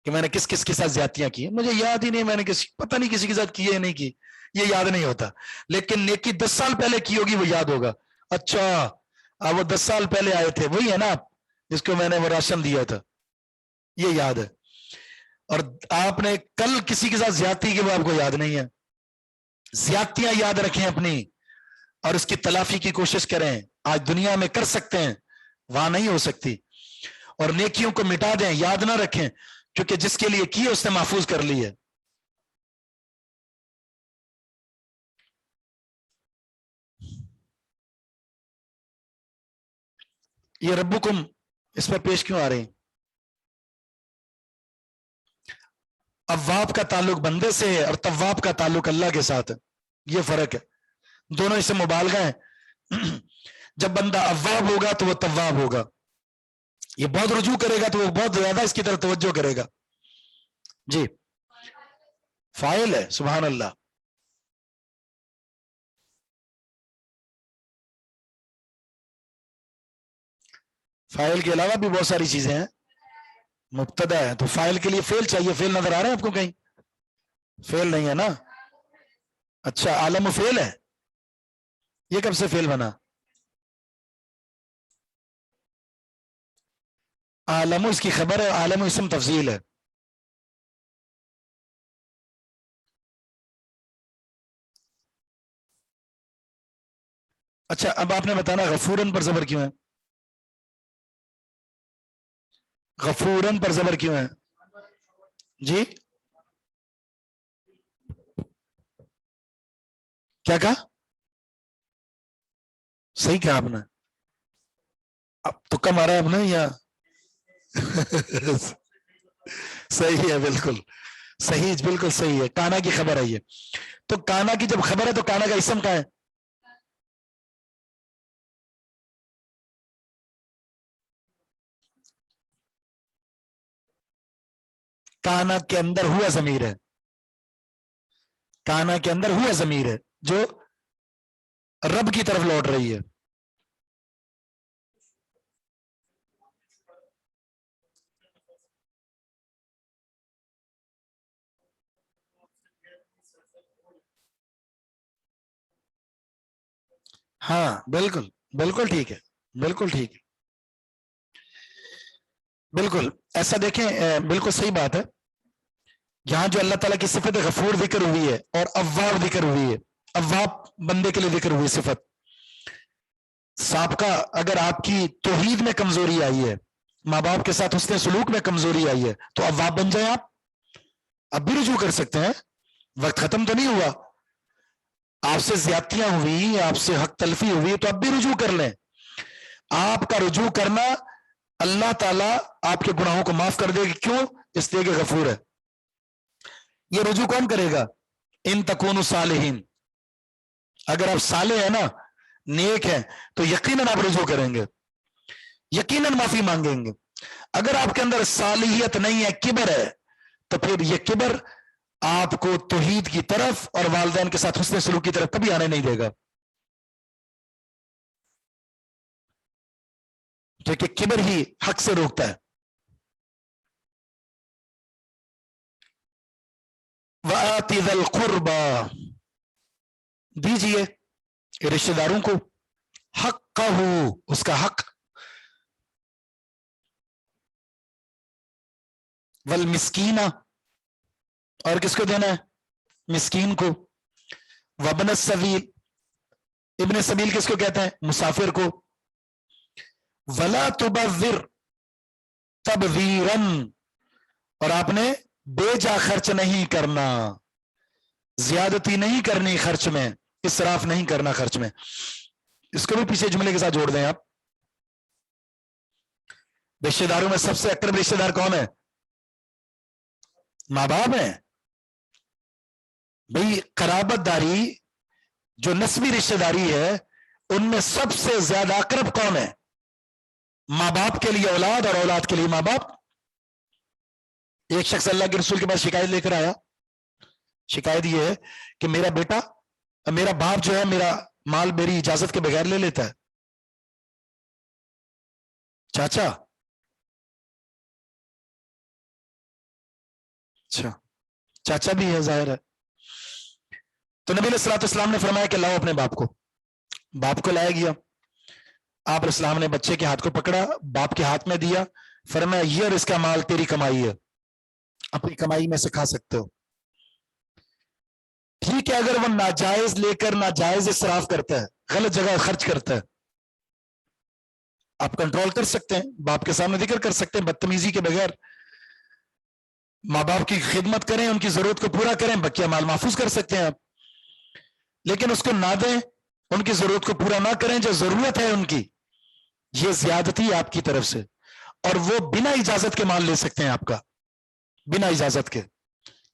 کہ میں نے کس کس کے ساتھ زیادتیاں کی، مجھے یاد ہی نہیں، میں نے پتہ نہیں کسی کے ساتھ کی ہے نہیں کی، یہ یاد نہیں ہوتا، لیکن نیکی 10 سال پہلے کی ہوگی وہ یاد ہوگا، اچھا اب وہ 10 سال پہلے آئے تھے، وہی ہے نا جس کو میں نے وہ راشن دیا تھا، یہ یاد ہے، اور آپ نے کل کسی کے ساتھ زیادتی کی وہ آپ کو یاد نہیں ہے، زیادتیاں یاد رکھیں اپنی، اور اس کی تلافی کی کوشش کریں، آج دنیا میں کر سکتے ہیں، وہاں نہیں ہو سکتی، اور نیکیوں کو مٹا دیں، یاد نہ رکھیں، کیونکہ جس کے لیے کی اس نے محفوظ کر لی ہے۔ یہ ربکم اس پر پیش کیوں آ رہی، اواب کا تعلق بندے سے ہے اور تواب کا تعلق اللہ کے ساتھ ہے، یہ فرق ہے، دونوں اس سے مبالغہ ہیں، جب بندہ اواب ہوگا تو وہ تواب ہوگا، یہ بہت رجوع کرے گا تو وہ بہت زیادہ اس کی طرف توجہ کرے گا، جی فاعل ہے، سبحان اللہ، فاعل کے علاوہ بھی بہت ساری چیزیں ہیں، مبتدا ہے تو فاعل کے لیے فعل چاہیے، فعل نظر آ رہا ہے آپ کو کہیں، فعل نہیں ہے نا، اچھا عالم و فعل ہے، یہ کب سے فعل بنا، عالم اس کی خبر ہے، عالم اسم تفضیل ہے، اچھا اب آپ نے بتانا غفورن پر زبر کیوں ہے، غفورن پر زبر کیوں ہے، جی کیا کہا، صحیح کہا آپ نے، اب تو کم آ رہا ہے اب نا یا صحیح ہے، بالکل صحیح، بالکل صحیح ہے، کانا کی خبر ہے یہ، تو کانا کی جب خبر ہے تو کانا کا اسم کہاں ہے، کانا کے اندر ہوا ضمیر ہے، کانا کے اندر ہوا ضمیر ہے جو رب کی طرف لوٹ رہی ہے، ہاں بالکل، بالکل ٹھیک ہے، بالکل ٹھیک ہے، بالکل ایسا دیکھیں، بالکل صحیح بات ہے، یہاں جو اللہ تعالیٰ کی صفت غفور ذکر ہوئی ہے اور اواب ذکر ہوئی ہے، اواب بندے کے لیے ذکر ہوئی صفت، سابقہ اگر آپ کی توحید میں کمزوری آئی ہے، ماں باپ کے ساتھ حسن سلوک میں کمزوری آئی ہے تو اواب بن جائیں آپ، اب بھی رجوع کر سکتے ہیں، وقت ختم تو نہیں ہوا، آپ سے زیادتیاں ہوئی، آپ سے حق تلفی ہوئی تو اب بھی رجوع کر لیں، آپ کا رجوع کرنا اللہ تعالیٰ آپ کے گناہوں کو معاف کر دے گا، کیوں، اس لیے کہ غفور ہے، یہ رجوع کون کرے گا، ان تکونوا صالحین، اگر آپ صالح ہیں نا، نیک ہیں تو یقیناً آپ رجوع کریں گے، یقیناً معافی مانگیں گے، اگر آپ کے اندر صالحیت نہیں ہے، کبر ہے، تو پھر یہ کبر آپ کو توحید کی طرف اور والدین کے ساتھ حسن سلوک کی طرف کبھی آنے نہیں دے گا، کیونکہ کبر ہی حق سے روکتا ہے۔ وَآتِ ذَا الْقُرْبَى، دیجئے رشتہ داروں کو حقہ، اس کا حق، والمسکین، اور کس کو دینا ہے؟ مسکین کو، وابن السبیل، ابن سبیل کس کو کہتے ہیں؟ مسافر کو، ولا تبذر تبذیرا، اور آپ نے بے جا خرچ نہیں کرنا، زیادتی نہیں کرنی خرچ میں، اسراف نہیں کرنا خرچ میں۔ اس کو بھی پیچھے جملے کے ساتھ جوڑ دیں آپ۔ رشتہ داروں میں سب سے اقرب رشتہ دار کون ہے؟ ماں باپ ہیں بھئی۔ قرابت داری جو نسبی رشتہ داری ہے ان میں سب سے زیادہ اقرب کون ہے؟ ماں باپ کے لیے اولاد، اور اولاد کے لیے ماں باپ۔ ایک شخص اللہ کے رسول کے پاس شکایت لے کر آیا، شکایت یہ ہے کہ میرا بیٹا، میرا باپ جو ہے میرا مال میری اجازت کے بغیر لے لیتا ہے۔ چاچا، اچھا چاچا بھی ہے ظاہر ہے۔ تو نبی علیہ الصلوۃ والسلام نے فرمایا کہ لاؤ اپنے باپ کو۔ باپ کو لایا گیا، آپ اسلام نے بچے کے ہاتھ کو پکڑا، باپ کے ہاتھ میں دیا، فرمایا یہ اور اس کا مال تیری کمائی ہے، اپنی کمائی میں سے کھا سکتے ہو۔ ٹھیک ہے اگر وہ ناجائز لے کر ناجائز اسراف کرتا ہے، غلط جگہ خرچ کرتا ہے، آپ کنٹرول کر سکتے ہیں، باپ کے سامنے ذکر کر سکتے ہیں، بدتمیزی کے بغیر ماں باپ کی خدمت کریں، ان کی ضرورت کو پورا کریں، بقیہ مال محفوظ کر سکتے ہیں آپ۔ لیکن اس کو نہ دیں، ان کی ضرورت کو پورا نہ کریں جو ضرورت ہے ان کی، یہ زیادتی آپ کی طرف سے، اور وہ بنا اجازت کے مال لے سکتے ہیں آپ کا، بنا اجازت کے۔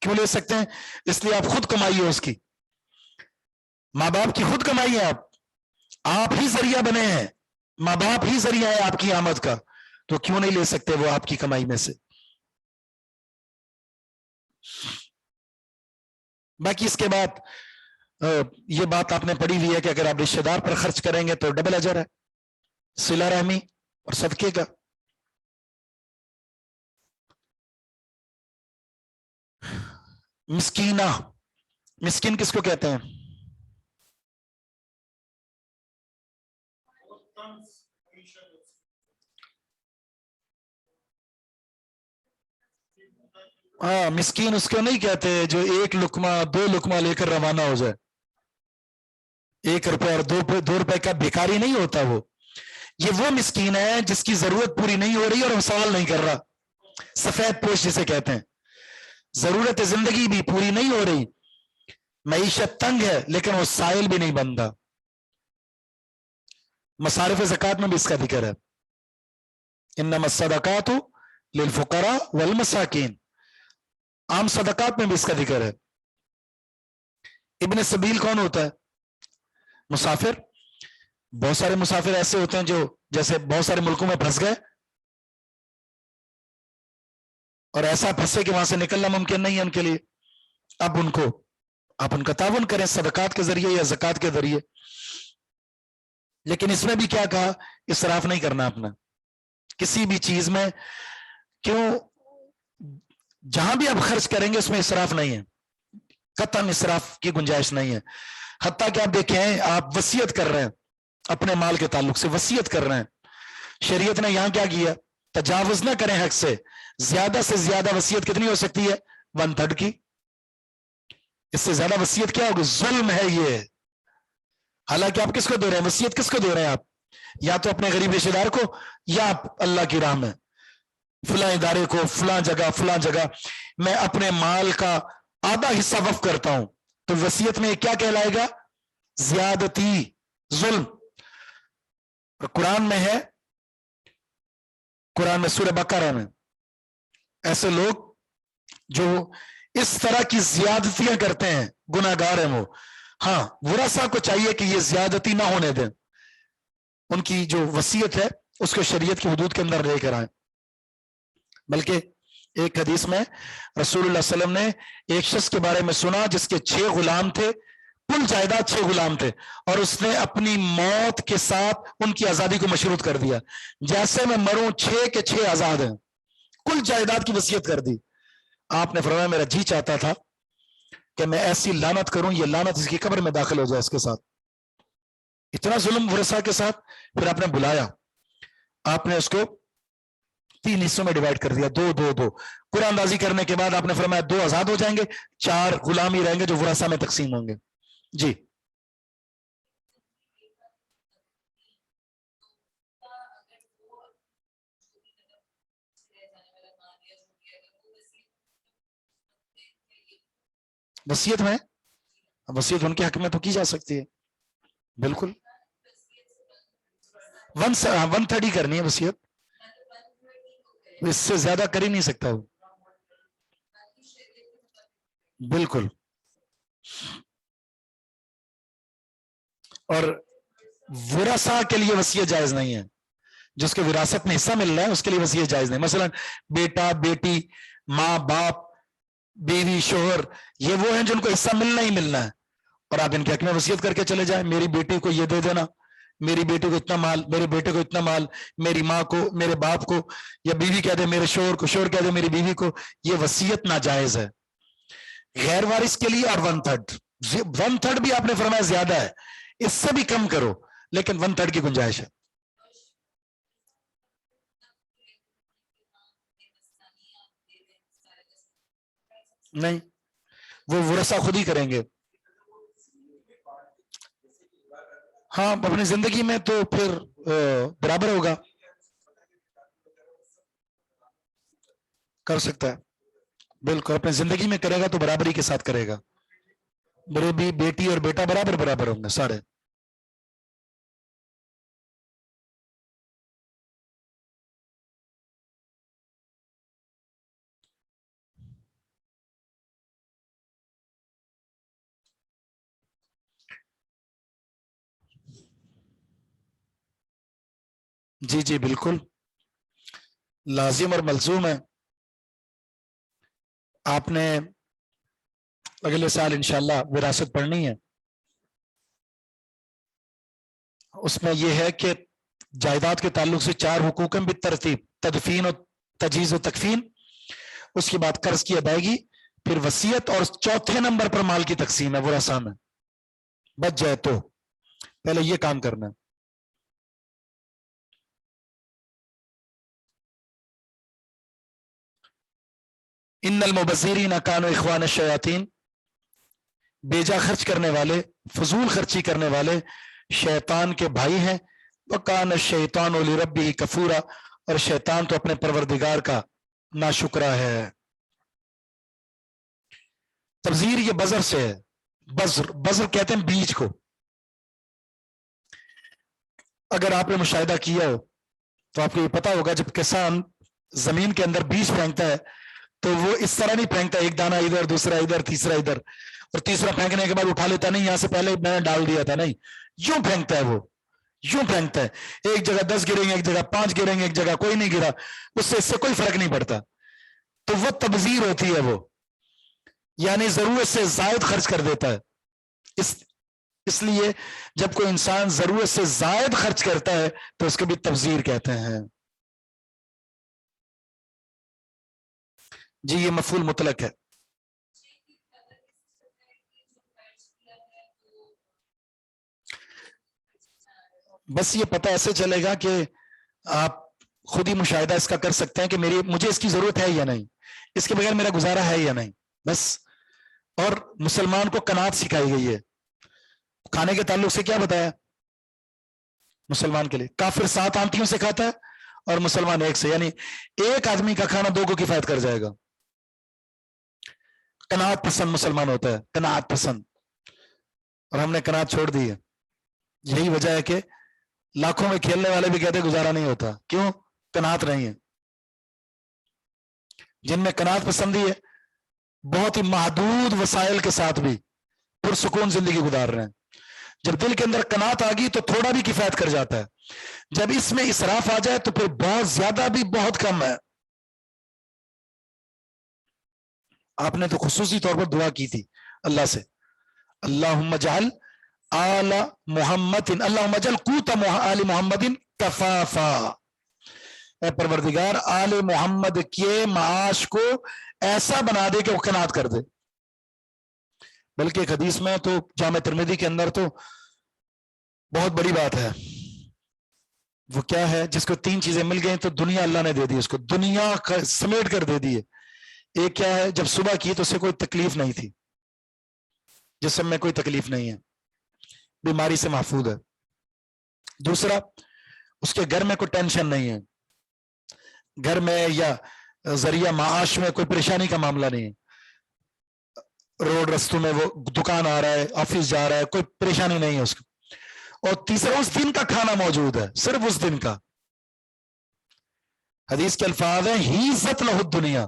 کیوں لے سکتے ہیں؟ اس لیے آپ خود کمائی ہے اس کی، ماں باپ کی خود کمائی ہے، آپ ہی ذریعہ بنے ہیں، ماں باپ ہی ذریعہ ہے آپ کی آمد کا، تو کیوں نہیں لے سکتے وہ آپ کی کمائی میں سے؟ باقی اس کے بعد یہ بات آپ نے پڑھی ہوئی ہے کہ اگر آپ رشتہ دار پر خرچ کریں گے تو ڈبل اجر ہے، صلہ رحمی اور صدقے کا۔ مسکینہ، مسکین کس کو کہتے ہیں؟ ہاں، مسکین اس کو نہیں کہتے جو ایک لقمہ دو لقمہ لے کر روانہ ہو جائے، 1 روپے اور 2 روپے کا بھیکاری نہیں ہوتا وہ۔ یہ وہ مسکین ہے جس کی ضرورت پوری نہیں ہو رہی اور وہ سوال نہیں کر رہا، سفید پوش جسے کہتے ہیں، ضرورت زندگی بھی پوری نہیں ہو رہی، معیشت تنگ ہے لیکن وہ سائل بھی نہیں بنتا۔ مصارف زکوٰۃ میں بھی اس کا ذکر ہے، انما الصدقات للفقراء والمساکین، عام صدقات میں بھی اس کا ذکر ہے۔ ابن سبیل کون ہوتا ہے؟ مسافر۔ بہت سارے مسافر ایسے ہوتے ہیں جو جیسے بہت سارے ملکوں میں پھنس گئے اور ایسا پھنسے کہ وہاں سے نکلنا ممکن نہیں ہے ان کے لیے، اب ان کو آپ ان کا تعاون کریں صدقات کے ذریعے یا زکوٰۃ کے ذریعے۔ لیکن اس میں بھی کیا کہا؟ اسراف نہیں کرنا اپنا کسی بھی چیز میں، کیوں؟ جہاں بھی آپ خرچ کریں گے اس میں اسراف نہیں ہے، قطعاً اسراف کی گنجائش نہیں ہے۔ حتیٰ کہ آپ دیکھیں، آپ وصیت کر رہے ہیں اپنے مال کے تعلق سے، وصیت کر رہے ہیں، شریعت نے یہاں کیا کیا؟ تجاوز نہ کریں حق سے، زیادہ سے زیادہ وصیت کتنی ہو سکتی ہے؟ 1/3 کی، اس سے زیادہ وصیت کیا ہوگی؟ ظلم ہے یہ۔ حالانکہ آپ کس کو دے رہے ہیں وصیت؟ کس کو دے رہے ہیں آپ؟ یا تو اپنے غریب رشتہ دار کو، یا آپ اللہ کی راہ میں فلاں ادارے کو، فلاں جگہ میں اپنے مال کا آدھا حصہ وقف کرتا ہوں، تو وصیت میں کیا کہلائے گا؟ زیادتی، ظلم۔ قرآن میں ہے، قرآن میں سورہ بقرہ میں ایسے لوگ جو اس طرح کی زیادتیاں کرتے ہیں گناہ گار ہیں وہ، ہاں ورثاء کو چاہیے کہ یہ زیادتی نہ ہونے دیں، ان کی جو وصیت ہے اس کو شریعت کی حدود کے اندر لے کر آئیں، بلکہ ایک حدیث میں رسول اللہ صلی اللہ علیہ وسلم نے ایک شخص کے بارے میں سنا جس کے 6 غلام تھے، کل جائیداد 6 غلام تھے، اور اس نے اپنی موت کے ساتھ ان کی آزادی کو مشروط کر دیا، جیسے میں مروں 6 کے 6 آزاد ہیں، کل جائیداد کی وصیت کر دی۔ آپ نے فرمایا میرا جی چاہتا تھا کہ میں ایسی لعنت کروں، یہ لعنت اس کی قبر میں داخل ہو جائے اس کے ساتھ، اتنا ظلم ورثہ کے ساتھ۔ پھر آپ نے بلایا، آپ نے اس کو 3 حصوں میں ڈیوائڈ کر دیا، 2 2 2، قرآن اندازی کرنے کے بعد آپ نے فرمایا 2 آزاد ہو جائیں گے، 4 غلام ہی رہیں گے جو ورثہ میں تقسیم ہوں گے۔ جی وصیت میں، وصیت ان کے حق میں تو کی جا سکتی ہے، بالکل 1/3 کرنی ہے وصیت، اس سے زیادہ کر ہی نہیں سکتا وہ، بالکل۔ اور ورثہ کے لیے وصیت جائز نہیں ہے، جس کے وراثت میں حصہ مل رہا ہے اس کے لیے وصیت جائز نہیں۔ مثلا بیٹا بیٹی، ماں باپ، بیوی شوہر، یہ وہ ہیں جن کو حصہ ملنا ہی ملنا ہے، اور آپ ان کے حق میں وصیت کر کے چلے جائیں، میری بیٹی کو یہ دے دینا، میری بیٹی کو اتنا مال، میرے بیٹے کو اتنا مال، میری ماں کو، میرے باپ کو، یا بیوی کہہ دے میرے شوہر کو، شوہر کہہ دے میری بیوی کو، یہ وصیت ناجائز ہے غیر وارث کے لیے۔ اور 1/3 بھی آپ نے فرمایا زیادہ ہے، اس سے بھی کم کرو، لیکن 1/3 کی گنجائش ہے۔ نہیں، وہ ورثہ خود ہی کریں گے، ہاں اپنی زندگی میں تو پھر برابر ہوگا، کر سکتا ہے، بالکل اپنی زندگی میں کرے گا تو برابری کے ساتھ کرے گا، میرے بھی بیٹی اور بیٹا برابر برابر ہوں گے سارے۔ جی جی بالکل، لازم اور ملزوم ہے۔ آپ نے اگلے سال انشاءاللہ وراثت پڑھنی ہے، اس میں یہ ہے کہ جائیداد کے تعلق سے 4 حقوق بھی ترتیب، تدفین و تجہیز و تکفین، اس کے بعد قرض کی ادائیگی، پھر وصیت، اور 4تھے نمبر پر مال کی تقسیم ہے ورثہ میں، بچ جائے تو پہلے یہ کام کرنا ہے۔ ان المبذرین کانوا اخوان الشیاطین، بیجا خرچ کرنے والے، فضول خرچی کرنے والے شیطان کے بھائی ہیں، وکان الشیطان لربہ کفورا، اور شیطان تو اپنے پروردگار کا ناشکرا ہے۔ تبذیر یہ بذر سے ہے، بذر کہتے ہیں بیج کو۔ اگر آپ نے مشاہدہ کیا ہو تو آپ کو یہ پتا ہوگا جب کسان زمین کے اندر بیج پھینکتا ہے تو وہ اس طرح نہیں پھینکتا ایک دانہ ادھر، دوسرا ادھر، تیسرا ادھر، اور تیسرا پھینکنے کے بعد اٹھا لیتا نہیں یہاں سے پہلے میں نے ڈال دیا تھا، نہیں، یوں پھینکتا ہے، وہ یوں پھینکتا ہے، ایک جگہ 10 گریں گے، ایک جگہ 5 گریں گے، ایک جگہ کوئی نہیں گرا، اس سے کوئی فرق نہیں پڑتا، تو وہ تبذیر ہوتی ہے، وہ یعنی ضرورت سے زائد خرچ کر دیتا ہے۔ اس لیے جب کوئی انسان ضرورت سے زائد خرچ کرتا ہے تو اس کو بھی تبذیر کہتے ہیں۔ جی یہ مفعول مطلق ہے۔ بس یہ پتہ ایسے چلے گا کہ آپ خود ہی مشاہدہ اس کا کر سکتے ہیں کہ مجھے اس کی ضرورت ہے یا نہیں، اس کے بغیر میرا گزارا ہے یا نہیں، بس۔ اور مسلمان کو قناعت سکھائی گئی ہے۔ کھانے کے تعلق سے کیا بتایا مسلمان کے لیے؟ کافر 7 آنٹیوں سے کھاتا ہے اور مسلمان 1 سے، یعنی ایک آدمی کا کھانا 2 کو کفایت کر جائے گا۔ قناعت پسند مسلمان ہوتا ہے، قناعت پسند، اور ہم نے قناعت چھوڑ دی ہے۔ یہی وجہ ہے کہ لاکھوں میں کھیلنے والے بھی کہتے گزارا نہیں ہوتا، کیوں؟ قناعت نہیں ہے۔ جن میں قناعت پسندی ہے بہت ہی محدود وسائل کے ساتھ بھی پرسکون زندگی گزار رہے ہیں۔ جب دل کے اندر قناعت آ گئی تو تھوڑا بھی کفایت کر جاتا ہے، جب اس میں اسراف آ جائے تو پھر بہت زیادہ بھی بہت کم ہے۔ آپ نے تو خصوصی طور پر دعا کی تھی اللہ سے، اللہم اجعل آل محمد، اللہم اجعل قوت آل محمد کفافا، اے پروردگار آل محمد کے معاش کو ایسا بنا دے کہ وہ قناعت کر دے۔ بلکہ ایک حدیث میں تو جامع ترمذی کے اندر تو بہت بڑی بات ہے، وہ کیا ہے؟ جس کو 3 چیزیں مل گئیں تو دنیا اللہ نے دے دی، اس کو دنیا سمیٹ کر دے دی ہے۔ ایک کیا ہے؟ جب صبح کی تو اسے کوئی تکلیف نہیں تھی، جسم میں کوئی تکلیف نہیں ہے، بیماری سے محفوظ ہے۔ دوسرا، اس کے گھر میں کوئی ٹینشن نہیں ہے، گھر میں یا ذریعہ معاش میں کوئی پریشانی کا معاملہ نہیں ہے، روڈ رستوں میں وہ دکان آ رہا ہے، آفس جا رہا ہے، کوئی پریشانی نہیں ہے اس کو۔ اور تیسرا، اس دن کا کھانا موجود ہے، صرف اس دن کا۔ حدیث کے الفاظ ہیں ہیزت لہ الدنیا،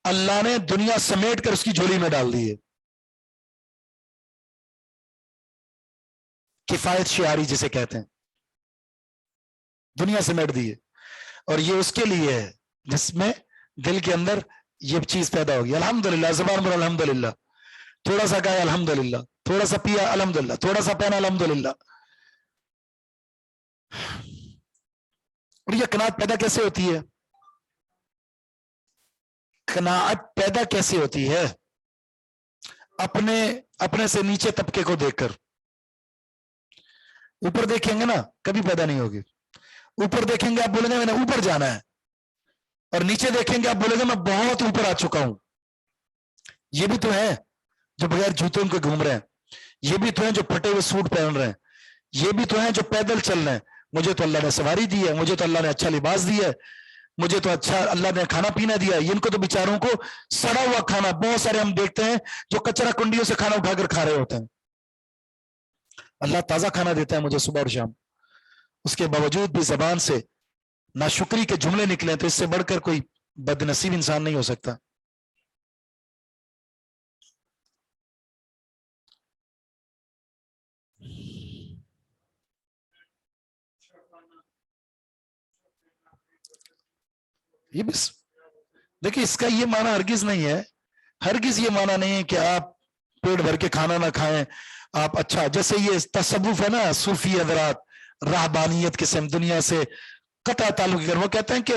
اللہ نے دنیا سمیٹ کر اس کی جھولی میں ڈال دی ہے۔ کفایت شعاری جسے کہتے ہیں، دنیا سمیٹ دی ہے۔ اور یہ اس کے لیے ہے جس میں دل کے اندر یہ چیز پیدا ہوگی، الحمدللہ، زبان پر الحمدللہ، تھوڑا سا کہا الحمدللہ، تھوڑا سا پیا الحمدللہ، تھوڑا سا پہنا الحمدللہ۔ اور یہ قناعت پیدا کیسے ہوتی ہے؟ قناعت پیدا کیسے ہوتی ہے؟ اپنے سے نیچے طبقے کو دیکھ کر۔ اوپر دیکھیں گے نا کبھی پیدا نہیں ہوگی، اوپر دیکھیں گے آپ بولیں گے میں نے اوپر جانا ہے، اور نیچے دیکھیں گے آپ بولیں گے میں بہت اوپر آ چکا ہوں۔ یہ بھی تو ہے جو بغیر جوتوں کے گھوم رہے ہیں، یہ بھی تو ہیں جو پھٹے ہوئے سوٹ پہن رہے ہیں، یہ بھی تو ہیں جو پیدل چل رہے ہیں۔ مجھے تو اللہ نے سواری دی ہے، مجھے تو اللہ نے اچھا لباس دیا ہے، مجھے تو اچھا اللہ نے کھانا پینا دیا ہے۔ ان کو تو بیچاروں کو سڑا ہوا کھانا، بہت سارے ہم دیکھتے ہیں جو کچرا کنڈیوں سے کھانا اٹھا کر کھا رہے ہوتے ہیں۔ اللہ تازہ کھانا دیتا ہے مجھے صبح اور شام، اس کے باوجود بھی زبان سے ناشکری کے جملے نکلے تو اس سے بڑھ کر کوئی بد نصیب انسان نہیں ہو سکتا۔ یہ بس دیکھیں، اس کا یہ معنی ہرگز نہیں ہے، ہرگز یہ معنی نہیں ہے کہ آپ پیٹ بھر کے کھانا نہ کھائیں آپ۔ اچھا جیسے یہ تصوف ہے نا، صوفی حضرات، رہبانیت قسم، دنیا سے قطع تعلق کر، وہ کہتے ہیں کہ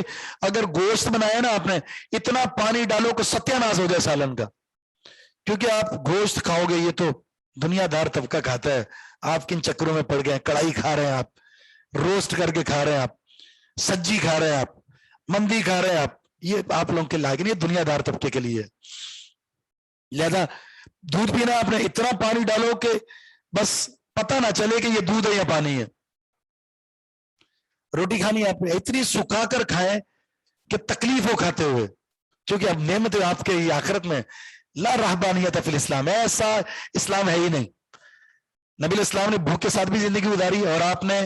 اگر گوشت بنایا نا آپ نے، اتنا پانی ڈالو کہ ستیہ ناش ہو جائے سالن کا، کیونکہ آپ گوشت کھاؤ گے، یہ تو دنیا دار طبقہ کھاتا ہے، آپ کن چکروں میں پڑ گئے ہیں؟ کڑھائی کھا رہے ہیں آپ، روسٹ کر کے کھا رہے ہیں آپ، سجی کھا رہے ہیں آپ، مندی کھا رہے ہیں آپ، یہ آپ لوگوں کے لائق نہیں، دنیا دار طبقے کے لیے۔ لہذا دودھ پینا آپ نے اتنا پانی ڈالو کہ بس پتہ نہ چلے کہ یہ دودھ ہے یا پانی ہے۔ روٹی کھانی آپ نے اتنی سکھا کر کھائیں کہ تکلیف ہو کھاتے ہوئے، کیونکہ اب نعمت آپ کے آخرت میں لا رہبانیت فی الاسلام، ایسا اسلام ہے ہی نہیں۔ نبی الاسلام نے بھوک کے ساتھ بھی زندگی گزاری، اور آپ نے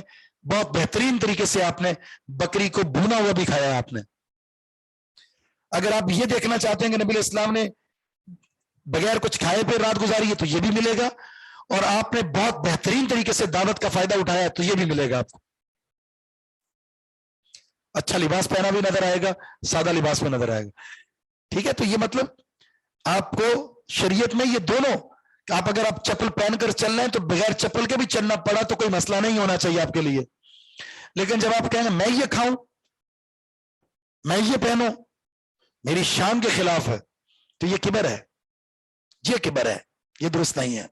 بہت بہترین طریقے سے آپ نے بکری کو بھونا ہوا بھی کھایا آپ نے۔ اگر آپ یہ دیکھنا چاہتے ہیں کہ نبی الاسلام نے بغیر کچھ کھائے پہ رات گزاری ہے تو یہ بھی ملے گا، اور آپ نے بہت بہترین طریقے سے دعوت کا فائدہ اٹھایا تو یہ بھی ملے گا آپ کو۔ اچھا لباس پہنا بھی نظر آئے گا، سادہ لباس میں نظر آئے گا، ٹھیک ہے؟ تو یہ مطلب آپ کو شریعت میں یہ دونوں، آپ اگر آپ چپل پہن کر چل رہے ہیں تو بغیر چپل کے بھی چلنا پڑا تو کوئی مسئلہ نہیں ہونا چاہیے آپ کے لیے۔ لیکن جب آپ کہیں گے میں یہ کھاؤں، میں یہ پہنوں، میری شان کے خلاف ہے، تو یہ کبر ہے، یہ کبر ہے، یہ درست نہیں ہے۔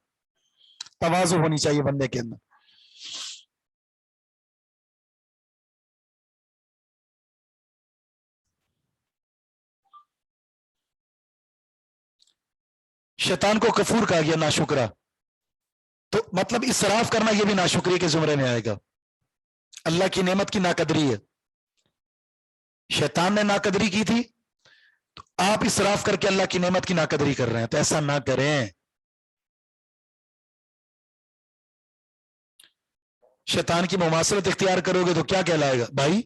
تواضع ہونی چاہیے بندے کے اندر۔ شیطان کو کفور کہا گیا، ناشکرا، تو مطلب اسراف کرنا یہ بھی ناشکری کے زمرے میں آئے گا، اللہ کی نعمت کی ناقدری ہے۔ شیطان نے ناقدری کی تھی تو آپ اسراف کر کے اللہ کی نعمت کی ناقدری کر رہے ہیں، تو ایسا نہ کریں۔ شیطان کی مماثلت اختیار کرو گے تو کیا کہلائے گا؟ بھائی،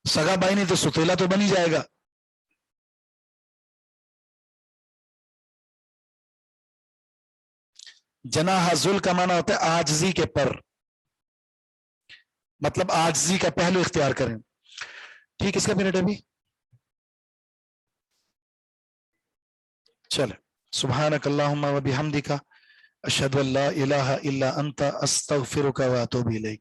سگا بھائی نہیں تو ستیلا تو بن ہی جائے گا۔ جناح ذل کا معنی ہوتا ہے عاجزی کے پر، مطلب عاجزی کا پہلو اختیار کریں۔ ٹھیک، اس کا منٹ ابھی چلے سبحانک اللہم و بحمدک اشہد ان لا الہ الا انت استغفرک و اتوب الیک.